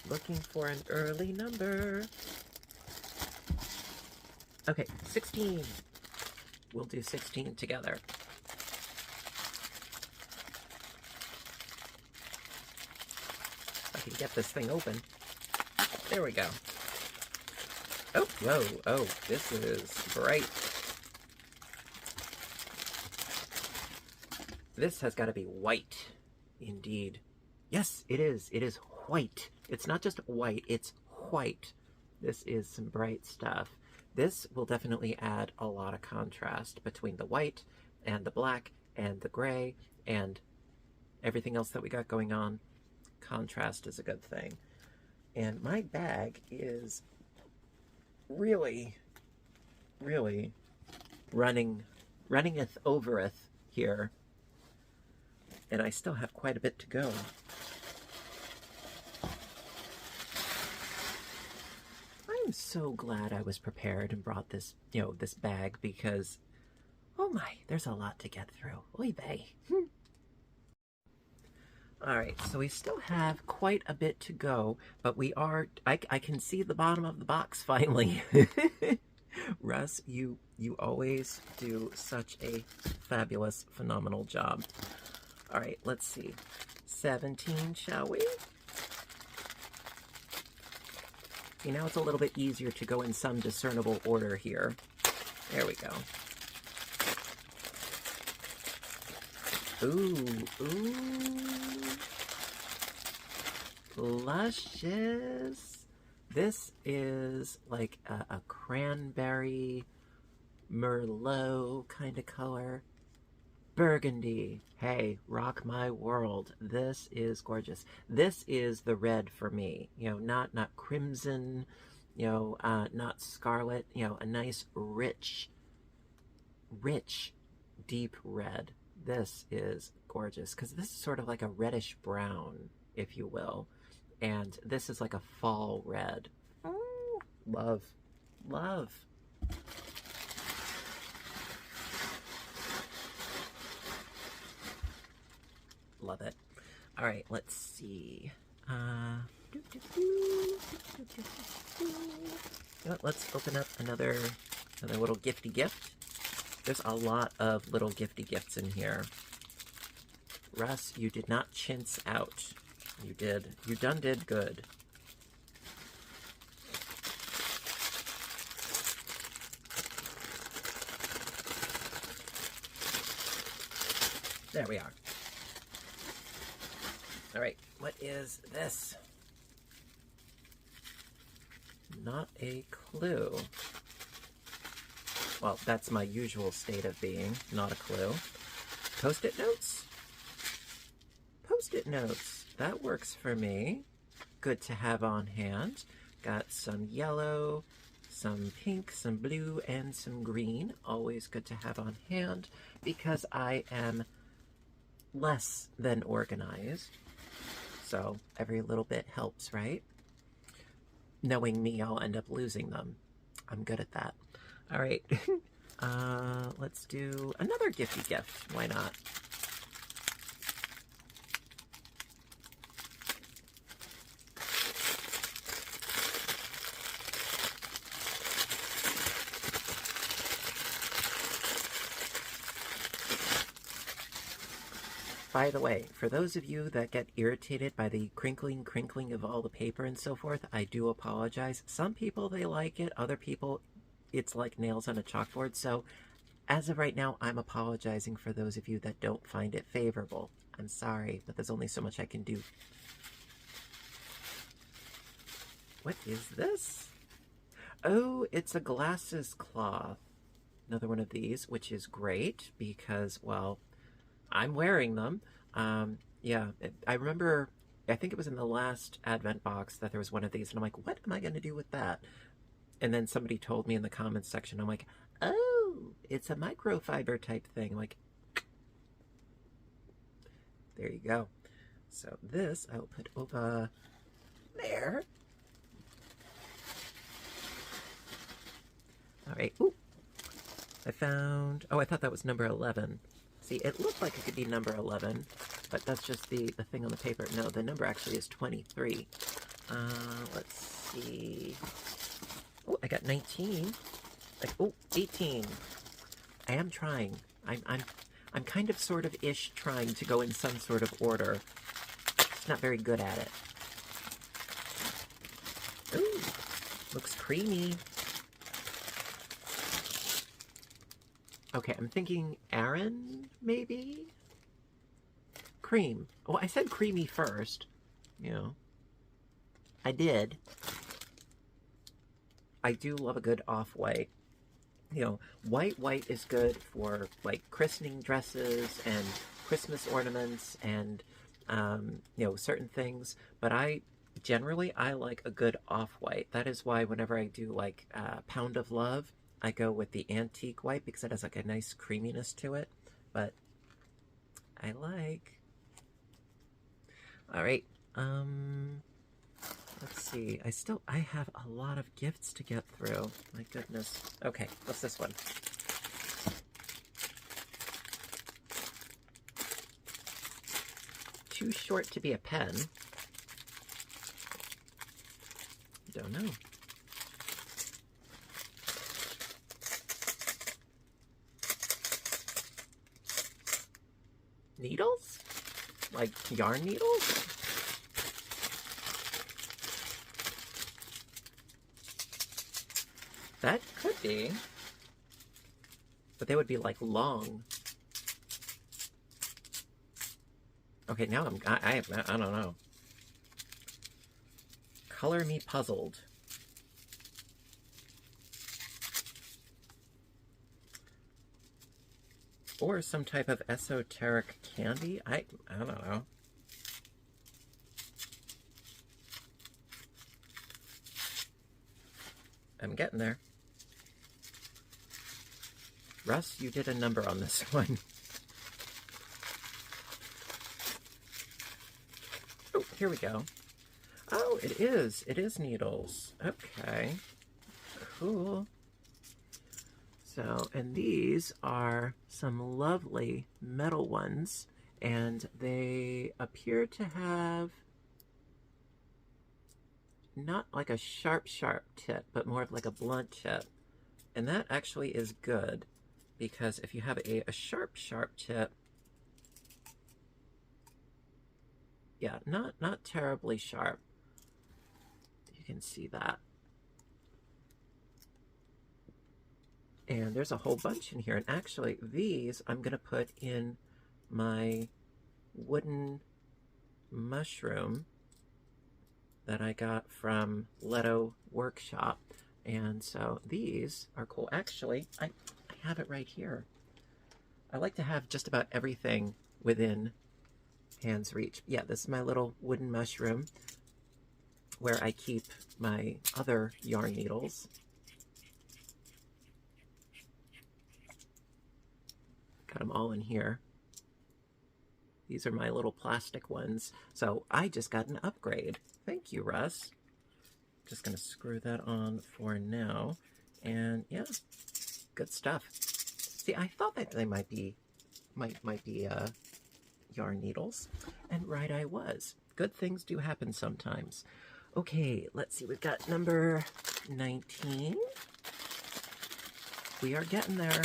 looking for an early number. Okay, 16. We'll do 16 together. If I can get this thing open. There we go. Oh, whoa, oh, this is bright. This has got to be white, indeed. Yes, it is. It is white. It's not just white, it's white. This is some bright stuff. This will definitely add a lot of contrast between the white and the black and the gray and everything else that we got going on. Contrast is a good thing. And my bag is really, really runningeth overeth here. And I still have quite a bit to go. I'm so glad I was prepared and brought this, this bag, because, oh my, there's a lot to get through. Oy vey. Alright, so we still have quite a bit to go, but we are, I can see the bottom of the box finally. Russ, you always do such a fabulous, phenomenal job. Alright, let's see. 17, shall we? See, now it's a little bit easier to go in some discernible order here. There we go. Ooh, ooh. Luscious. This is like a cranberry Merlot kind of color. Burgundy. Hey, rock my world. This is gorgeous. This is the red for me. Not crimson, not scarlet, a nice rich, deep red. This is gorgeous, because this is sort of like a reddish brown, if you will. And this is like a fall red. Oh, love. Love. Love it. All right, let's see. Let's open up another little gifty gift. There's a lot of little gifty gifts in here. Russ, you did not chintz out. You did. You done did good. There we are. All right, what is this? Not a clue. Well, that's my usual state of being, not a clue. Post-it notes? Post-it notes. That works for me. Good to have on hand. Got some yellow, some pink, some blue, and some green. Always good to have on hand, because I am less than organized. So every little bit helps, right? Knowing me, I'll end up losing them. I'm good at that. All right, let's do another gifty gift. Why not? By the way, for those of you that get irritated by the crinkling of all the paper and so forth, I do apologize. Some people, they like it. Other people, it's like nails on a chalkboard. So as of right now, I'm apologizing for those of you that don't find it favorable. I'm sorry, but there's only so much I can do. What is this? Oh, it's a glasses cloth. Another one of these, which is great because, well, I'm wearing them. Yeah, I remember, I think it was in the last Advent box that there was one of these, and I'm like, what am I going to do with that? And then somebody told me in the comments section, I'm like, oh, it's a microfiber type thing. I'm like, there you go. So this I will put over there. All right. Ooh, I found, oh, I thought that was number 11. See, it looked like it could be number 11, but that's just the thing on the paper. No, the number actually is 23. Let's see. Oh, I got 19. Like, oh, 18. I am trying. I'm kind of sort of ish trying to go in some sort of order. Just not very good at it. Ooh, looks creamy. Okay, I'm thinking Aaron, maybe? Cream. Oh, I said creamy first. You know. I did. I do love a good off-white. You know, white is good for, like, christening dresses and Christmas ornaments and, you know, certain things. But I like a good off-white. That is why whenever I do, like, Pound of Love, I go with the antique white because it has, like, a nice creaminess to it. But I like. All right. Let's see. I have a lot of gifts to get through. My goodness. Okay, what's this one? Too short to be a pen. Don't know. Needles? Like yarn needles? That could be. But they would be like long. Okay, now I don't know. Color me puzzled. Or some type of esoteric candy? I don't know. I'm getting there. Russ, you did a number on this one. Oh, here we go. Oh, it is. It is needles. Okay. Cool. So, and these are some lovely metal ones, and they appear to have not like a sharp tip, but more of like a blunt tip. And that actually is good, because if you have a sharp tip, yeah, not terribly sharp. You can see that. And there's a whole bunch in here. And actually, these I'm going to put in my wooden mushroom that I got from Leto Workshop. And so these are cool. Actually, I have it right here. I like to have just about everything within hand's reach. Yeah, this is my little wooden mushroom where I keep my other yarn needles. Got them all in here. These are my little plastic ones. So I just got an upgrade. Thank you, Russ. Just gonna screw that on for now. And yeah, good stuff. See, I thought that they might be yarn needles. And right I was. Good things do happen sometimes. Okay, let's see. We've got number 19. We are getting there.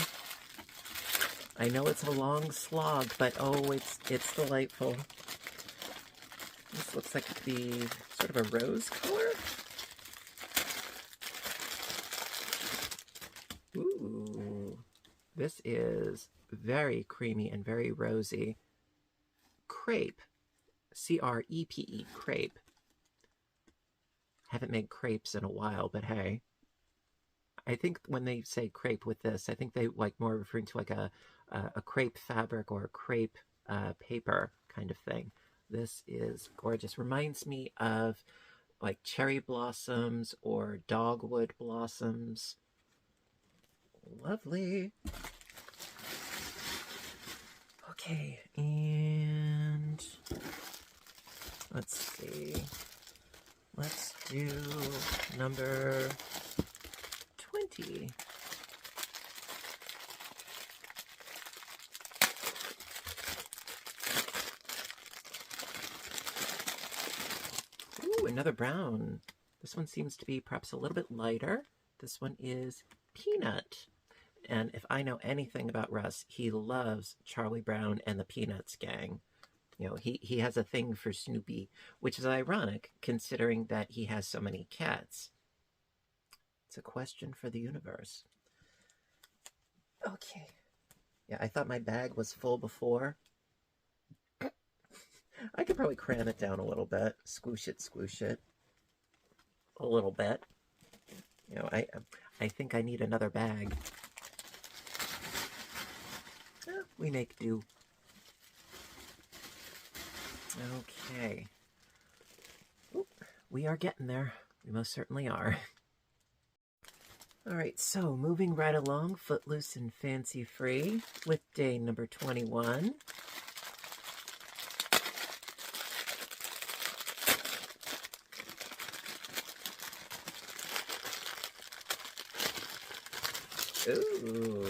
I know it's a long slog, but oh, it's delightful. This looks like the sort of a rose color. Ooh, this is very creamy and very rosy. Crepe, C-R-E-P-E, crepe. Haven't made crepes in a while, but hey. I think when they say crepe with this, I think they like more referring to like a crepe fabric or a crepe paper kind of thing. This is gorgeous. Reminds me of like cherry blossoms or dogwood blossoms. Lovely. Okay, and let's see. Let's do number 20. Ooh, another brown. This one seems to be perhaps a little bit lighter. This one is Peanut. And if I know anything about Russ, he loves Charlie Brown and the Peanuts gang. You know, he has a thing for Snoopy, which is ironic considering that he has so many cats. It's a question for the universe. Okay. Yeah, I thought my bag was full before. I could probably cram it down a little bit. Squish it. A little bit. You know, I think I need another bag. We make do. Okay. Oop, we are getting there. We most certainly are. Alright, so moving right along, footloose and fancy free with day number 21. Ooh.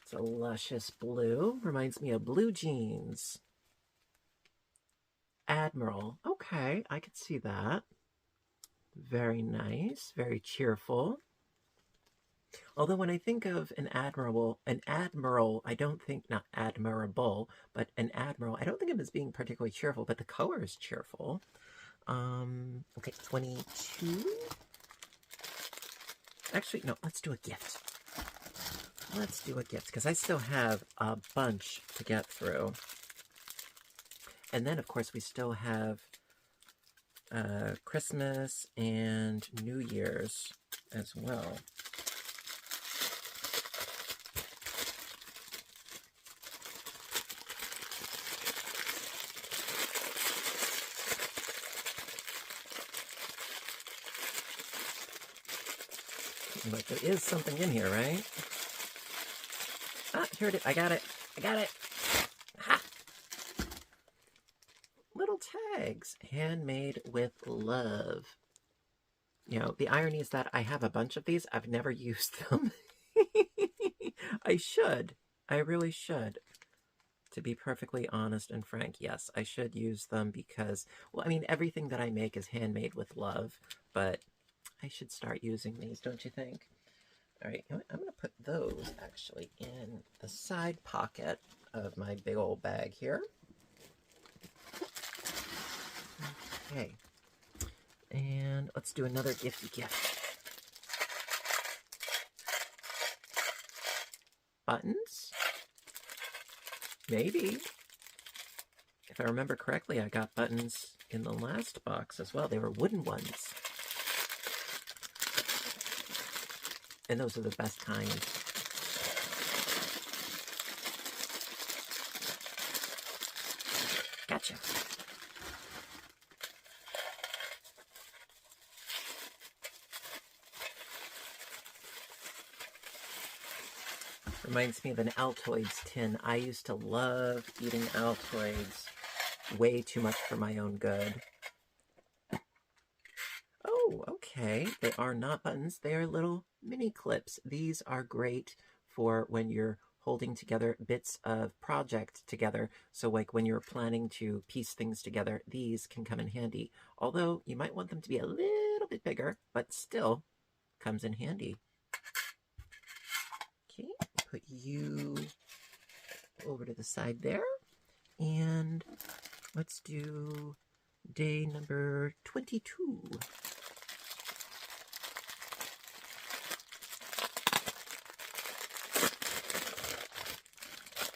It's a luscious blue. Reminds me of blue jeans. Admiral. Okay, I could see that. Very nice. Very cheerful. Although when I think of an admiral, I don't think, not admirable, but an admiral, I don't think of him as being particularly cheerful, but the color is cheerful. Okay, 22. Actually, no, let's do a gift. Let's do a gift, because I still have a bunch to get through. And then, of course, we still have Christmas and New Year's as well. But there is something in here, right? Ah, here it is. I got it. Ha! Little tags. Handmade with love. You know, the irony is that I have a bunch of these. I've never used them. I should. I really should. To be perfectly honest and frank, yes, I should use them because, well, I mean, everything that I make is handmade with love, but I should start using these, don't you think? All right, you know what? I'm going to put those actually in the side pocket of my big old bag here. Okay. And let's do another gifty gift. Buttons? Maybe. If I remember correctly, I got buttons in the last box as well. They were wooden ones. And those are the best kind. Gotcha. Reminds me of an Altoids tin. I used to love eating Altoids way too much for my own good. Oh, okay. They are not buttons. They are little mini clips. These are great for when you're holding together bits of project together. So like when you're planning to piece things together, these can come in handy. Although you might want them to be a little bit bigger, but still comes in handy. Okay, put you over to the side there. And let's do day number 22.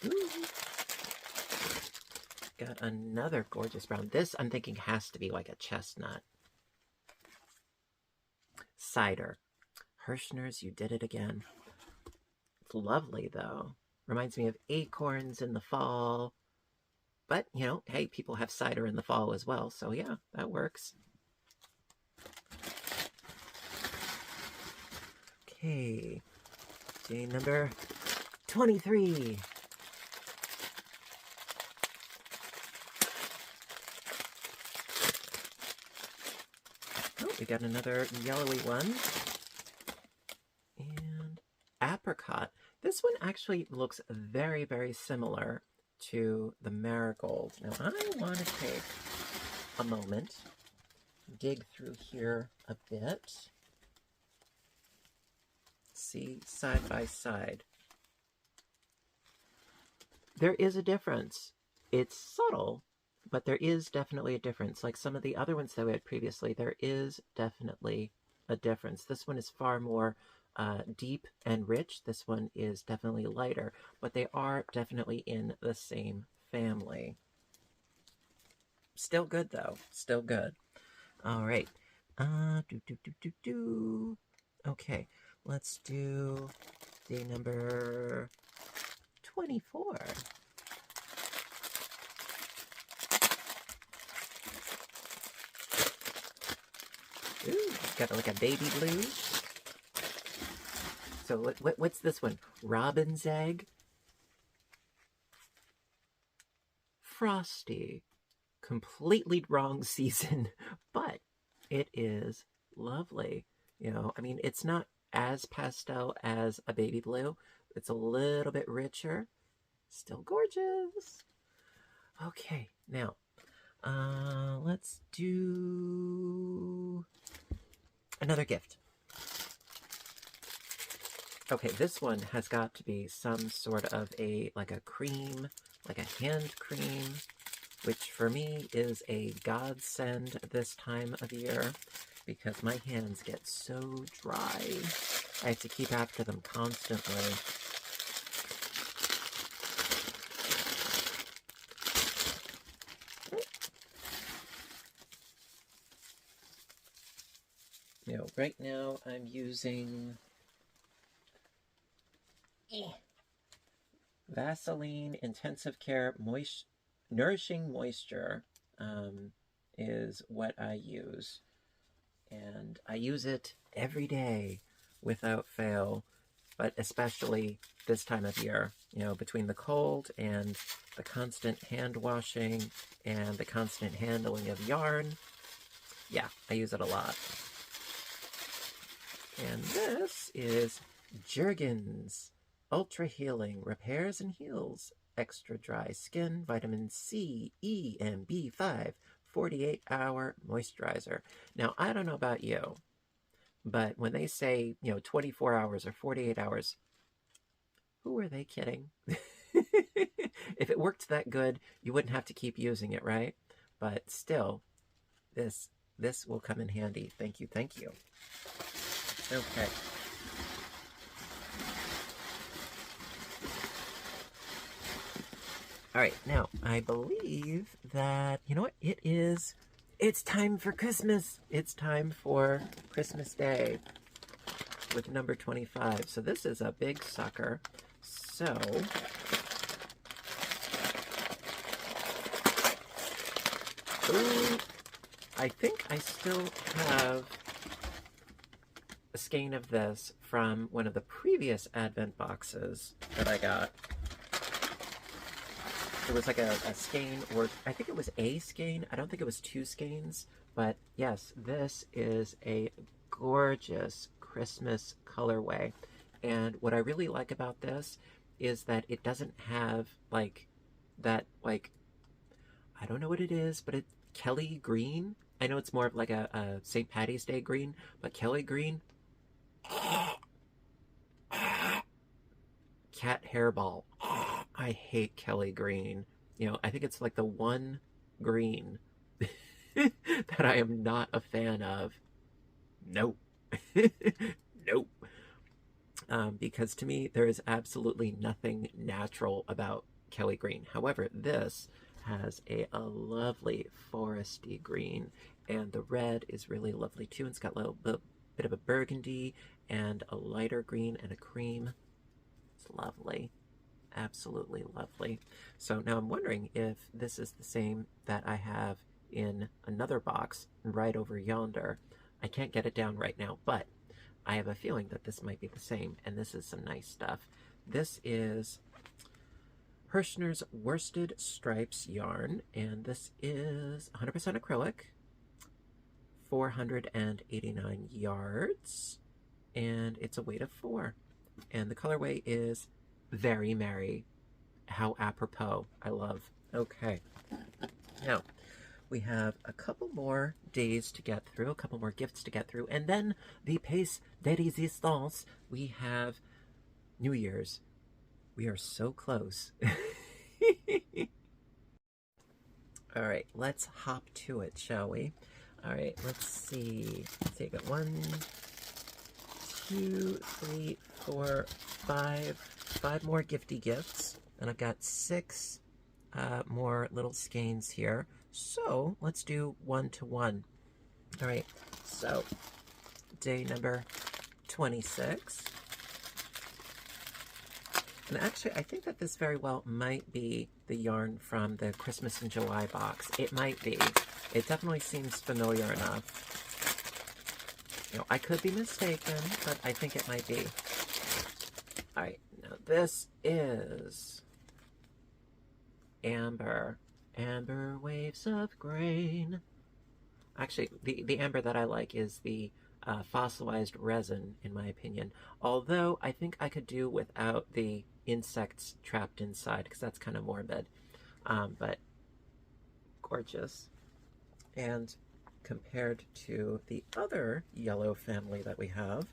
Ooh. Got another gorgeous brown. This, I'm thinking, has to be like a chestnut. Cider. Hirschner's, you did it again. It's lovely, though. Reminds me of acorns in the fall. But, you know, hey, people have cider in the fall as well, so yeah, that works. Okay, day number 23. Oh, we got another yellowy one. And apricot. This one actually looks very, very similar to the marigold. Now, I want to take a moment, dig through here a bit, see side by side. There is a difference. It's subtle, but there is definitely a difference. Like some of the other ones that we had previously, there is definitely a difference. This one is far more deep and rich. This one is definitely lighter, but they are definitely in the same family. Still good, though. Still good. All right. Okay, let's do day number 24. Ooh, got like a baby blue. So what's this one? Robin's egg? Frosty. Completely wrong season, but it is lovely. You know, I mean, it's not as pastel as a baby blue. It's a little bit richer. Still gorgeous. Okay, now, let's do another gift. Okay, this one has got to be some sort of like a cream, like a hand cream, which for me is a godsend this time of year because my hands get so dry. I have to keep after them constantly. You know, right now I'm using Vaseline Intensive Care Nourishing Moisture is what I use. And I use it every day without fail, but especially this time of year, you know, between the cold and the constant hand washing and the constant handling of yarn. Yeah, I use it a lot. And this is Jergens Ultra Healing Repairs and Heals Extra Dry Skin Vitamin C, E, and B5 48-hour moisturizer. Now, I don't know about you, but when they say, you know, 24 hours or 48 hours, who are they kidding? If it worked that good, you wouldn't have to keep using it, right? But still, this will come in handy. Thank you, thank you. Okay. All right, now, I believe that, you know what, it's time for Christmas. It's time for Christmas Day with number 25. So this is a big sucker. So, ooh, I think I still have a skein of this from one of the previous Advent boxes that I got. It was like a skein, or I think it was a skein. I don't think it was 2 skeins, but yes, this is a gorgeous Christmas colorway. And what I really like about this is that it doesn't have like that, like, I don't know what it is, but it's Kelly green. I know it's more of like a St. Patty's Day green, but Kelly green, cat hairball. I hate Kelly green. You know, I think it's like the one green that I am not a fan of. Nope. Nope. Because to me, there is absolutely nothing natural about Kelly green. However, this has a lovely foresty green, and the red is really lovely too. It's got a little bit of a burgundy and a lighter green and a cream. It's lovely. Absolutely lovely. So now I'm wondering if this is the same that I have in another box right over yonder. I can't get it down right now, but I have a feeling that this might be the same, and this is some nice stuff. This is Hirschner's Worsted Stripes yarn, and this is 100% acrylic, 489 yards, and it's a weight of 4. And the colorway is Very Merry. How apropos. I love. Okay. Now, we have a couple more days to get through, a couple more gifts to get through, and then the pièce de résistance. We have New Year's. We are so close. All right, let's hop to it, shall we? All right, let's see. Let's see, I got 1, 2, 3, 4, 5 more gifty gifts, and I've got 6 more little skeins here. So let's do 1-to-1. All right, so day number 26. And actually, I think that this very well might be the yarn from the Christmas in July box. It might be. It definitely seems familiar enough. You know, I could be mistaken, but I think it might be. All right, now this is Amber. Amber waves of grain. Actually, the amber that I like is the fossilized resin, in my opinion. Although, I think I could do without the insects trapped inside, because that's kind of morbid. But gorgeous. And compared to the other yellow family that we have,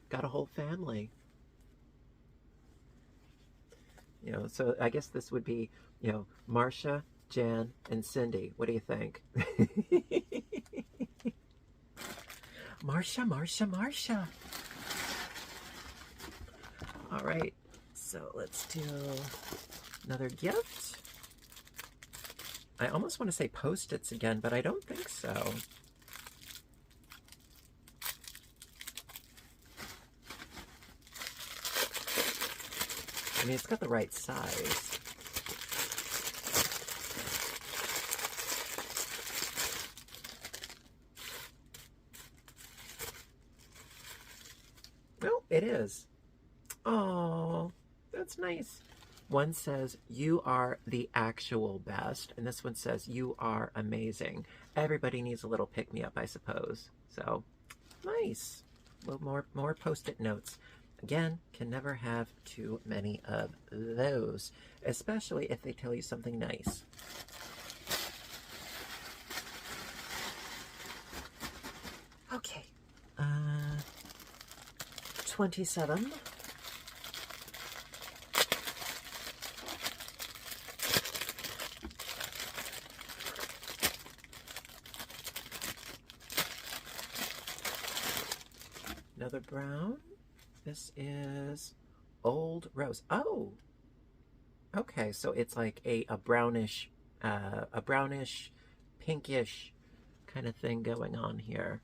got a whole family. You know, so I guess this would be, you know, Marcia, Jan, and Cindy. What do you think? Marcia, Marcia, Marcia. All right, so let's do another gift. I almost want to say Post-its again, but I don't think so. I mean, it's got the right size. No, it is. Oh, that's nice. One says, "You are the actual best," and this one says, "You are amazing." Everybody needs a little pick-me-up, I suppose. So, nice. A little more Post-it notes. Again, can never have too many of those, especially if they tell you something nice. Okay, 27. Another brown. This is Old Rose. Oh, okay. So it's like a brownish, pinkish kind of thing going on here.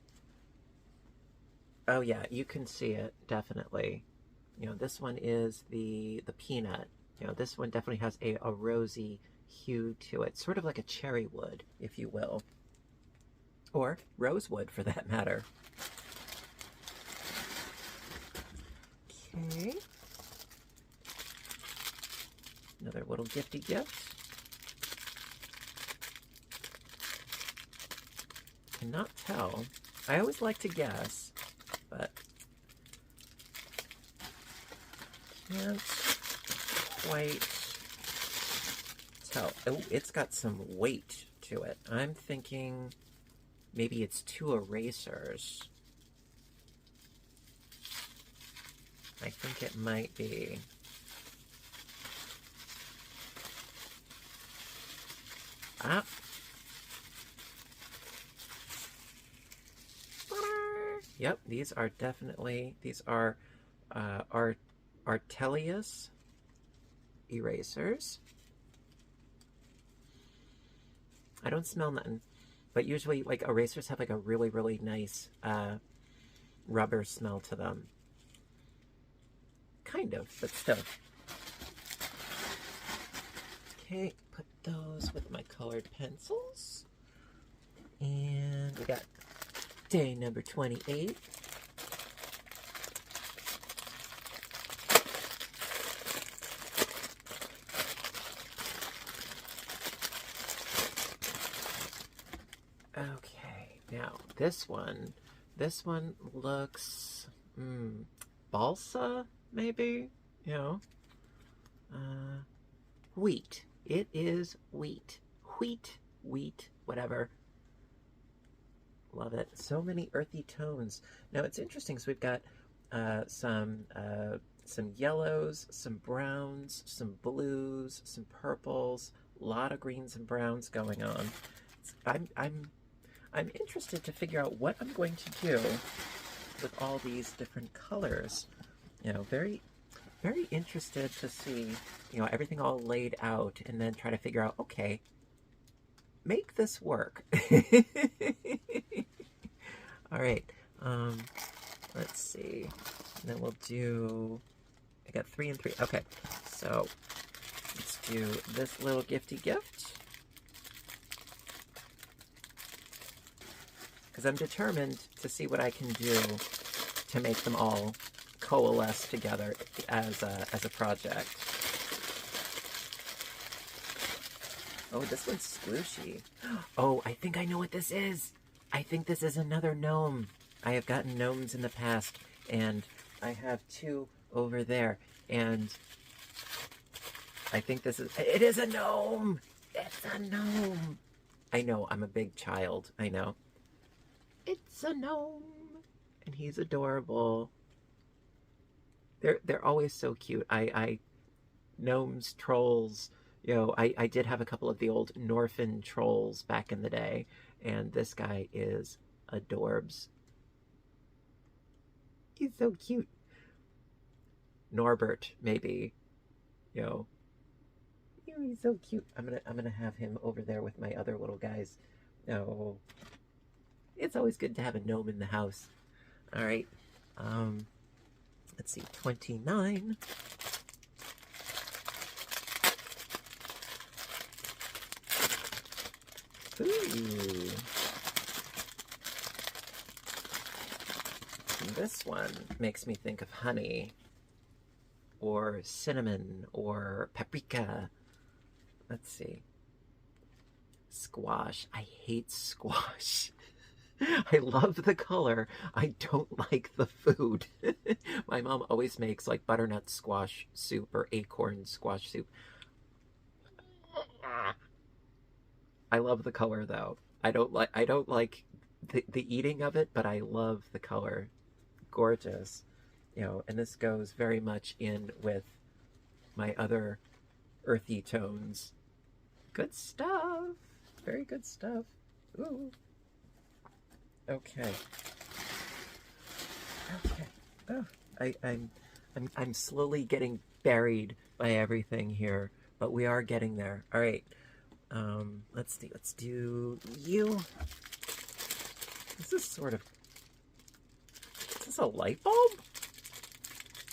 Oh yeah, you can see it definitely. You know, this one is the peanut. You know, this one definitely has a rosy hue to it, sort of like a cherry wood, if you will, or rosewood for that matter. Okay. Another little gifty gift. Cannot tell. I always like to guess, but can't quite tell. Oh, it's got some weight to it. I'm thinking maybe it's 2 erasers. I think it might be. Ah. Yep, these are definitely, these are Artelius erasers. I don't smell nothing, but usually like erasers have like a really, really nice rubber smell to them. Kind of, but still. Okay, put those with my colored pencils. And we got day number 28. Now, this one looks, balsa, maybe? You know, wheat. It is wheat. Wheat, whatever. Love it. So many earthy tones. Now, it's interesting, so we've got some yellows, some browns, some blues, some purples, a lot of greens and browns going on. I'm interested to figure out what I'm going to do with all these different colors. You know, very, very interested to see, you know, everything all laid out and then try to figure out, okay, make this work. All right, let's see. And then we'll do, I got 3 and 3. Okay, so let's do this little gifty gift. Because I'm determined to see what I can do to make them all coalesce together as a project. Oh, this one's squishy. Oh, I think I know what this is. I think this is another gnome. I have gotten gnomes in the past, and I have 2 over there, and I think this is, it is a gnome! It's a gnome! I know, I'm a big child, I know. It's a gnome! And he's adorable. They're always so cute. Gnomes, trolls, you know, I did have a couple of the old Norfin trolls back in the day, and this guy is adorbs. He's so cute. Norbert, maybe, you know. He's so cute. I'm gonna have him over there with my other little guys. Oh, it's always good to have a gnome in the house. All right. Let's see, 29. Ooh. This one makes me think of honey, or cinnamon, or paprika. Let's see. Squash. I hate squash. I love the color. I don't like the food. My mom always makes like butternut squash soup or acorn squash soup. I love the color though. I don't like the eating of it, but I love the color. Gorgeous. You know, and this goes very much in with my other earthy tones. Good stuff. Very good stuff. Ooh. Okay. Okay. Oh, I'm slowly getting buried by everything here, but we are getting there. All right. Let's do you. This is sort of. Is this a light bulb?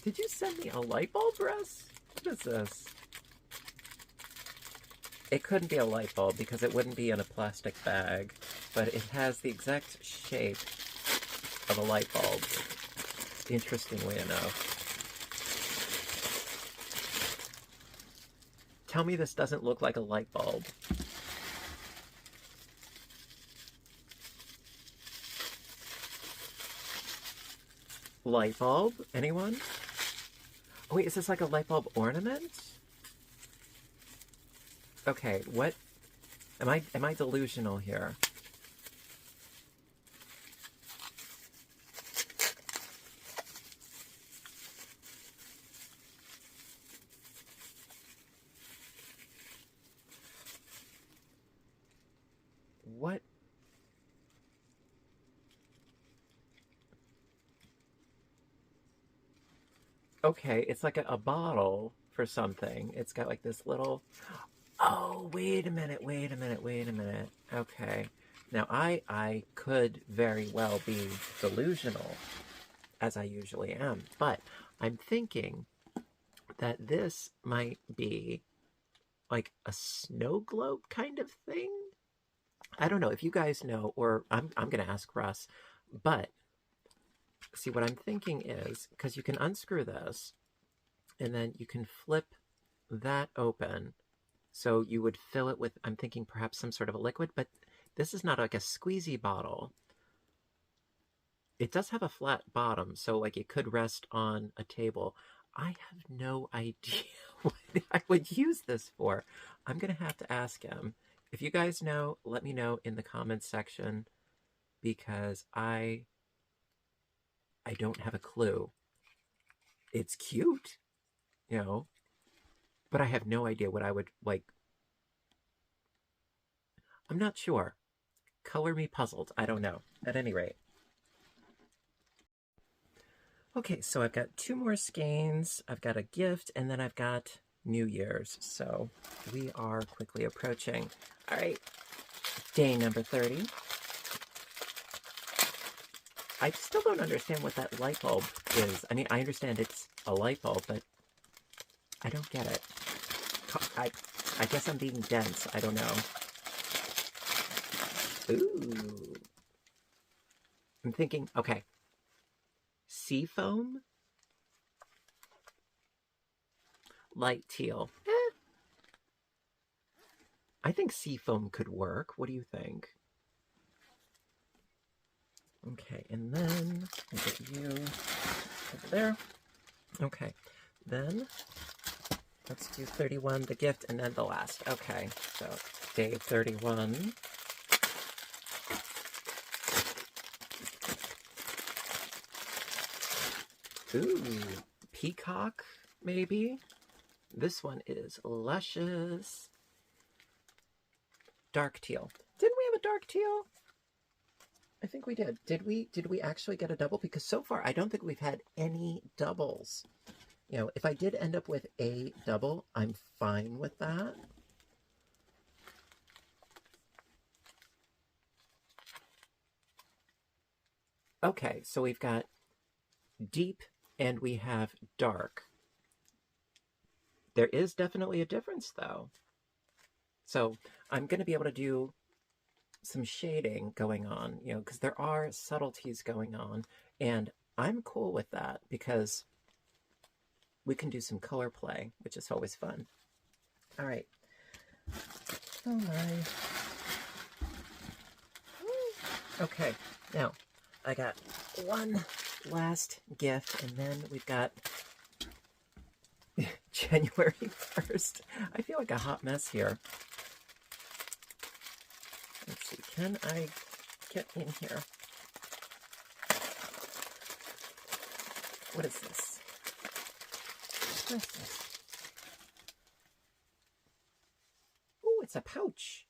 Did you send me a light bulb, Russ? What is this? It couldn't be a light bulb because it wouldn't be in a plastic bag, but it has the exact shape of a light bulb, interestingly enough. Tell me this doesn't look like a light bulb. Light bulb? Anyone? Oh, wait, is this like a light bulb ornament? Okay, what? Am I delusional here? What? Okay, it's like a bottle for something. It's got like this little... Oh, wait a minute. Okay. Now, I could very well be delusional, as I usually am, but I'm thinking that this might be like a snow globe kind of thing. I don't know if you guys know, or I'm going to ask Russ, but see, what I'm thinking is, because you can unscrew this, and then you can flip that open. So you would fill it with, I'm thinking perhaps some sort of a liquid, but this is not like a squeezy bottle. It does have a flat bottom, so like it could rest on a table. I have no idea what I would use this for. I'm gonna have to ask him. If you guys know, let me know in the comments section, because I don't have a clue. It's cute, you know, but I have no idea what I would like. I'm not sure. Color me puzzled. I don't know. At any rate. Okay, so I've got 2 more skeins. I've got a gift, and then I've got New Year's. So we are quickly approaching. All right, day number 30. I still don't understand what that light bulb is. I mean, I understand it's a light bulb, but I don't get it. I guess I'm being dense. I don't know. Ooh. I'm thinking, okay. Seafoam? Light teal. I think seafoam could work. What do you think? Okay, and then I'll get you over there. Okay, then let's do 31, the gift, and then the last. Okay, so day 31. Ooh, peacock, maybe? This one is luscious. Dark teal. Didn't we have a dark teal? I think we did. Did we actually get a double? Because so far, I don't think we've had any doubles. You know, if I did end up with a double, I'm fine with that. Okay, so we've got deep and we have dark. There is definitely a difference, though. So I'm going to be able to do some shading going on, you know, because there are subtleties going on, and I'm cool with that because we can do some color play, which is always fun. All right. Oh my. Okay, now I got one last gift, and then we've got January 1st. I feel like a hot mess here. Let's see, can I get in here? What is this? What is this? Oh, it's a pouch.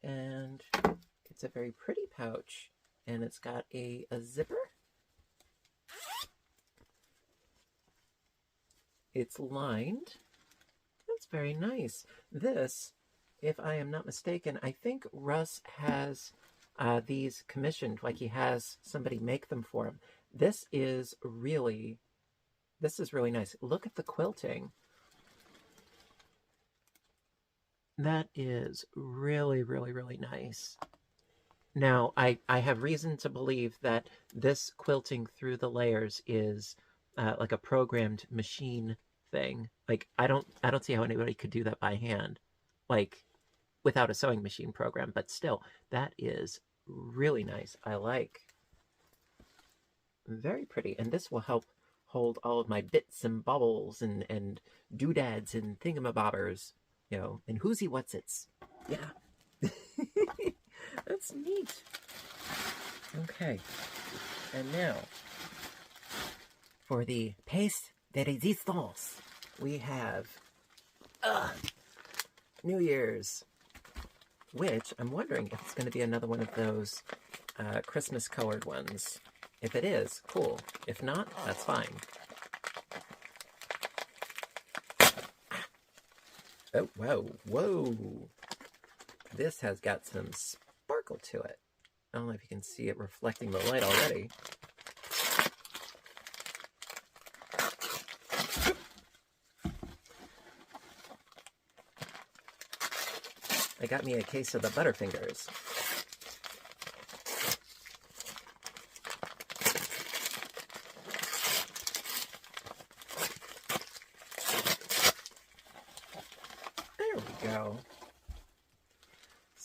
And it's a very pretty pouch. And it's got a zipper. It's lined. That's very nice. This, if I am not mistaken, I think Russ has these commissioned, like he has somebody make them for him. This is really nice. Look at the quilting. That is really, really, really nice. Now, I have reason to believe that this quilting through the layers is like a programmed machine thing. Like, I don't see how anybody could do that by hand, like without a sewing machine program. But still, that is really nice. I like. Very pretty, and this will help hold all of my bits and bobbles and doodads and thingamabobbers, you know, and who's he what's it's. Yeah. That's neat. Okay. And now, for the pièce de résistance, we have New Year's, which I'm wondering if it's going to be another one of those Christmas-colored ones. If it is, cool. If not, that's fine. Oh, whoa, whoa. This has got some sparkle to it. I don't know if you can see it reflecting the light already. I got me a case of the Butterfingers.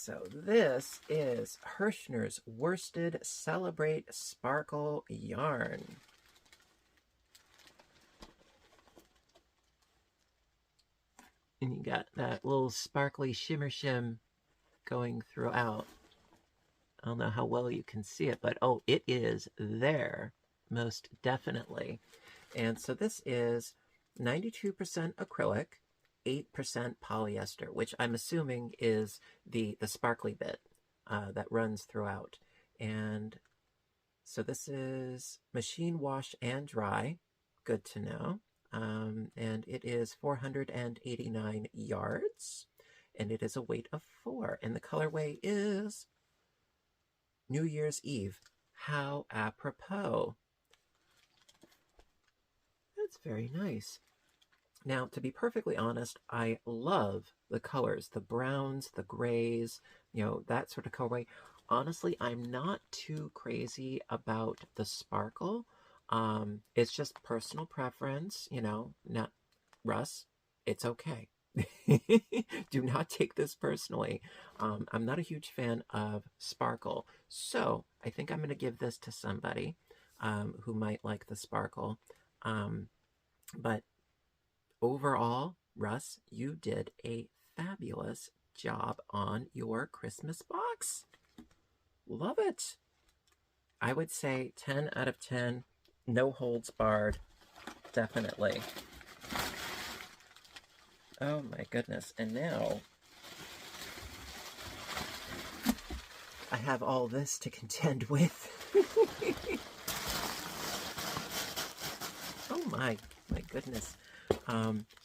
So this is Hirschner's Worsted Celebrate Sparkle Yarn. And you got that little sparkly shimmer shim going throughout. I don't know how well you can see it, but oh, it is there, most definitely. And so this is 92% acrylic, 8% polyester, which I'm assuming is the sparkly bit that runs throughout. And so this is machine wash and dry. Good to know. And it is 489 yards, and it is a weight of 4. And the colorway is New Year's Eve. How apropos. That's very nice. Now, to be perfectly honest, I love the colors, the browns, the grays, you know, that sort of colorway. Honestly, I'm not too crazy about the sparkle. It's just personal preference, you know, not Russ, it's okay. Do not take this personally. I'm not a huge fan of sparkle, so I think I'm going to give this to somebody who might like the sparkle. But overall, Russ, you did a fabulous job on your Christmas box. Love it. I would say 10 out of 10. No holds barred. Definitely. Oh my goodness. And now I have all this to contend with. Oh my goodness.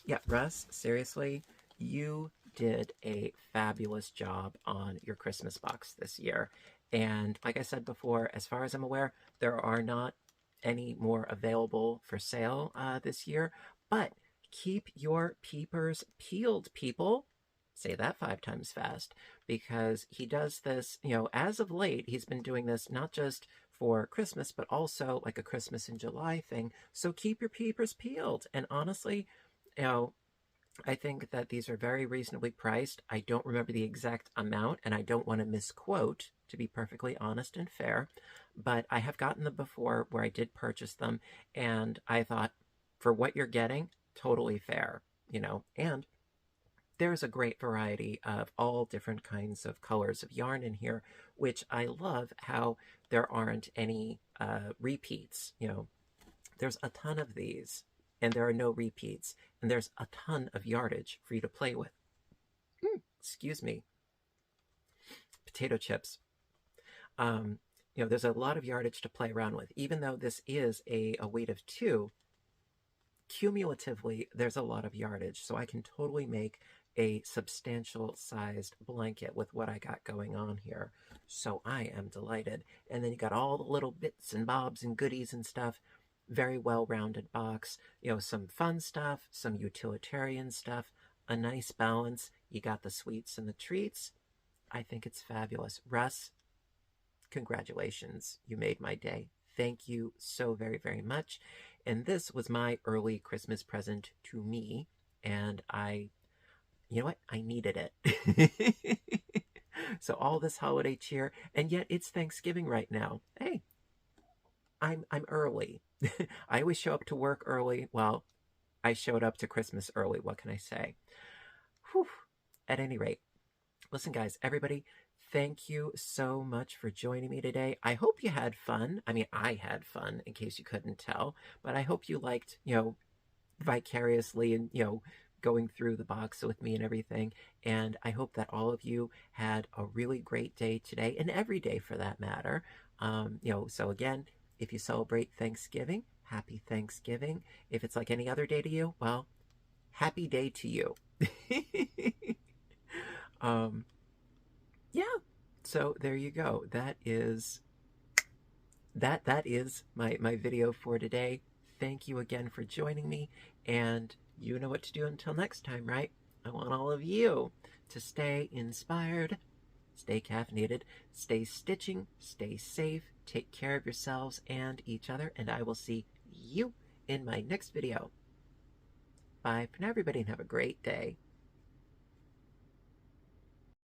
Yeah, Russ, seriously, you did a fabulous job on your Christmas box this year. And like I said before, as far as I'm aware, there are not any more available for sale this year. But keep your peepers peeled, people. Say that 5 times fast, because he does this, you know, as of late, he's been doing this not just for Christmas, but also like a Christmas in July thing. So keep your peepers peeled. And honestly, you know, I think that these are very reasonably priced. I don't remember the exact amount, and I don't want to misquote, to be perfectly honest and fair. But I have gotten them before where I did purchase them, and I thought, for what you're getting, totally fair, you know. And there's a great variety of all different kinds of colors of yarn in here, which I love how there aren't any repeats. You know, there's a ton of these, and there are no repeats, and there's a ton of yardage for you to play with. Excuse me. Potato chips. You know, there's a lot of yardage to play around with. Even though this is a weight of 2, cumulatively, there's a lot of yardage. So I can totally make a substantial sized blanket with what I got going on here. So I am delighted. And then you got all the little bits and bobs and goodies and stuff. Very well-rounded box. You know, some fun stuff, some utilitarian stuff, a nice balance. You got the sweets and the treats. I think it's fabulous. Russ, congratulations. You made my day. Thank you so very, very much. And this was my early Christmas present to me. And you know what? I needed it. So all this holiday cheer, and yet it's Thanksgiving right now. Hey, I'm early. I always show up to work early. Well, I showed up to Christmas early. What can I say? Whew. At any rate, listen, guys, everybody, thank you so much for joining me today. I hope you had fun. I mean, I had fun, in case you couldn't tell. But I hope you liked, you know, vicariously and, you know, going through the box with me and everything. And I hope that all of you had a really great day today, and every day for that matter. You know, so again, if you celebrate Thanksgiving, happy Thanksgiving. If it's like any other day to you, well, happy day to you. Yeah, so there you go. That is my video for today. Thank you again for joining me, and you know what to do until next time, right? I want all of you to stay inspired, stay caffeinated, stay stitching, stay safe, take care of yourselves and each other, and I will see you in my next video. Bye for now, everybody, and have a great day.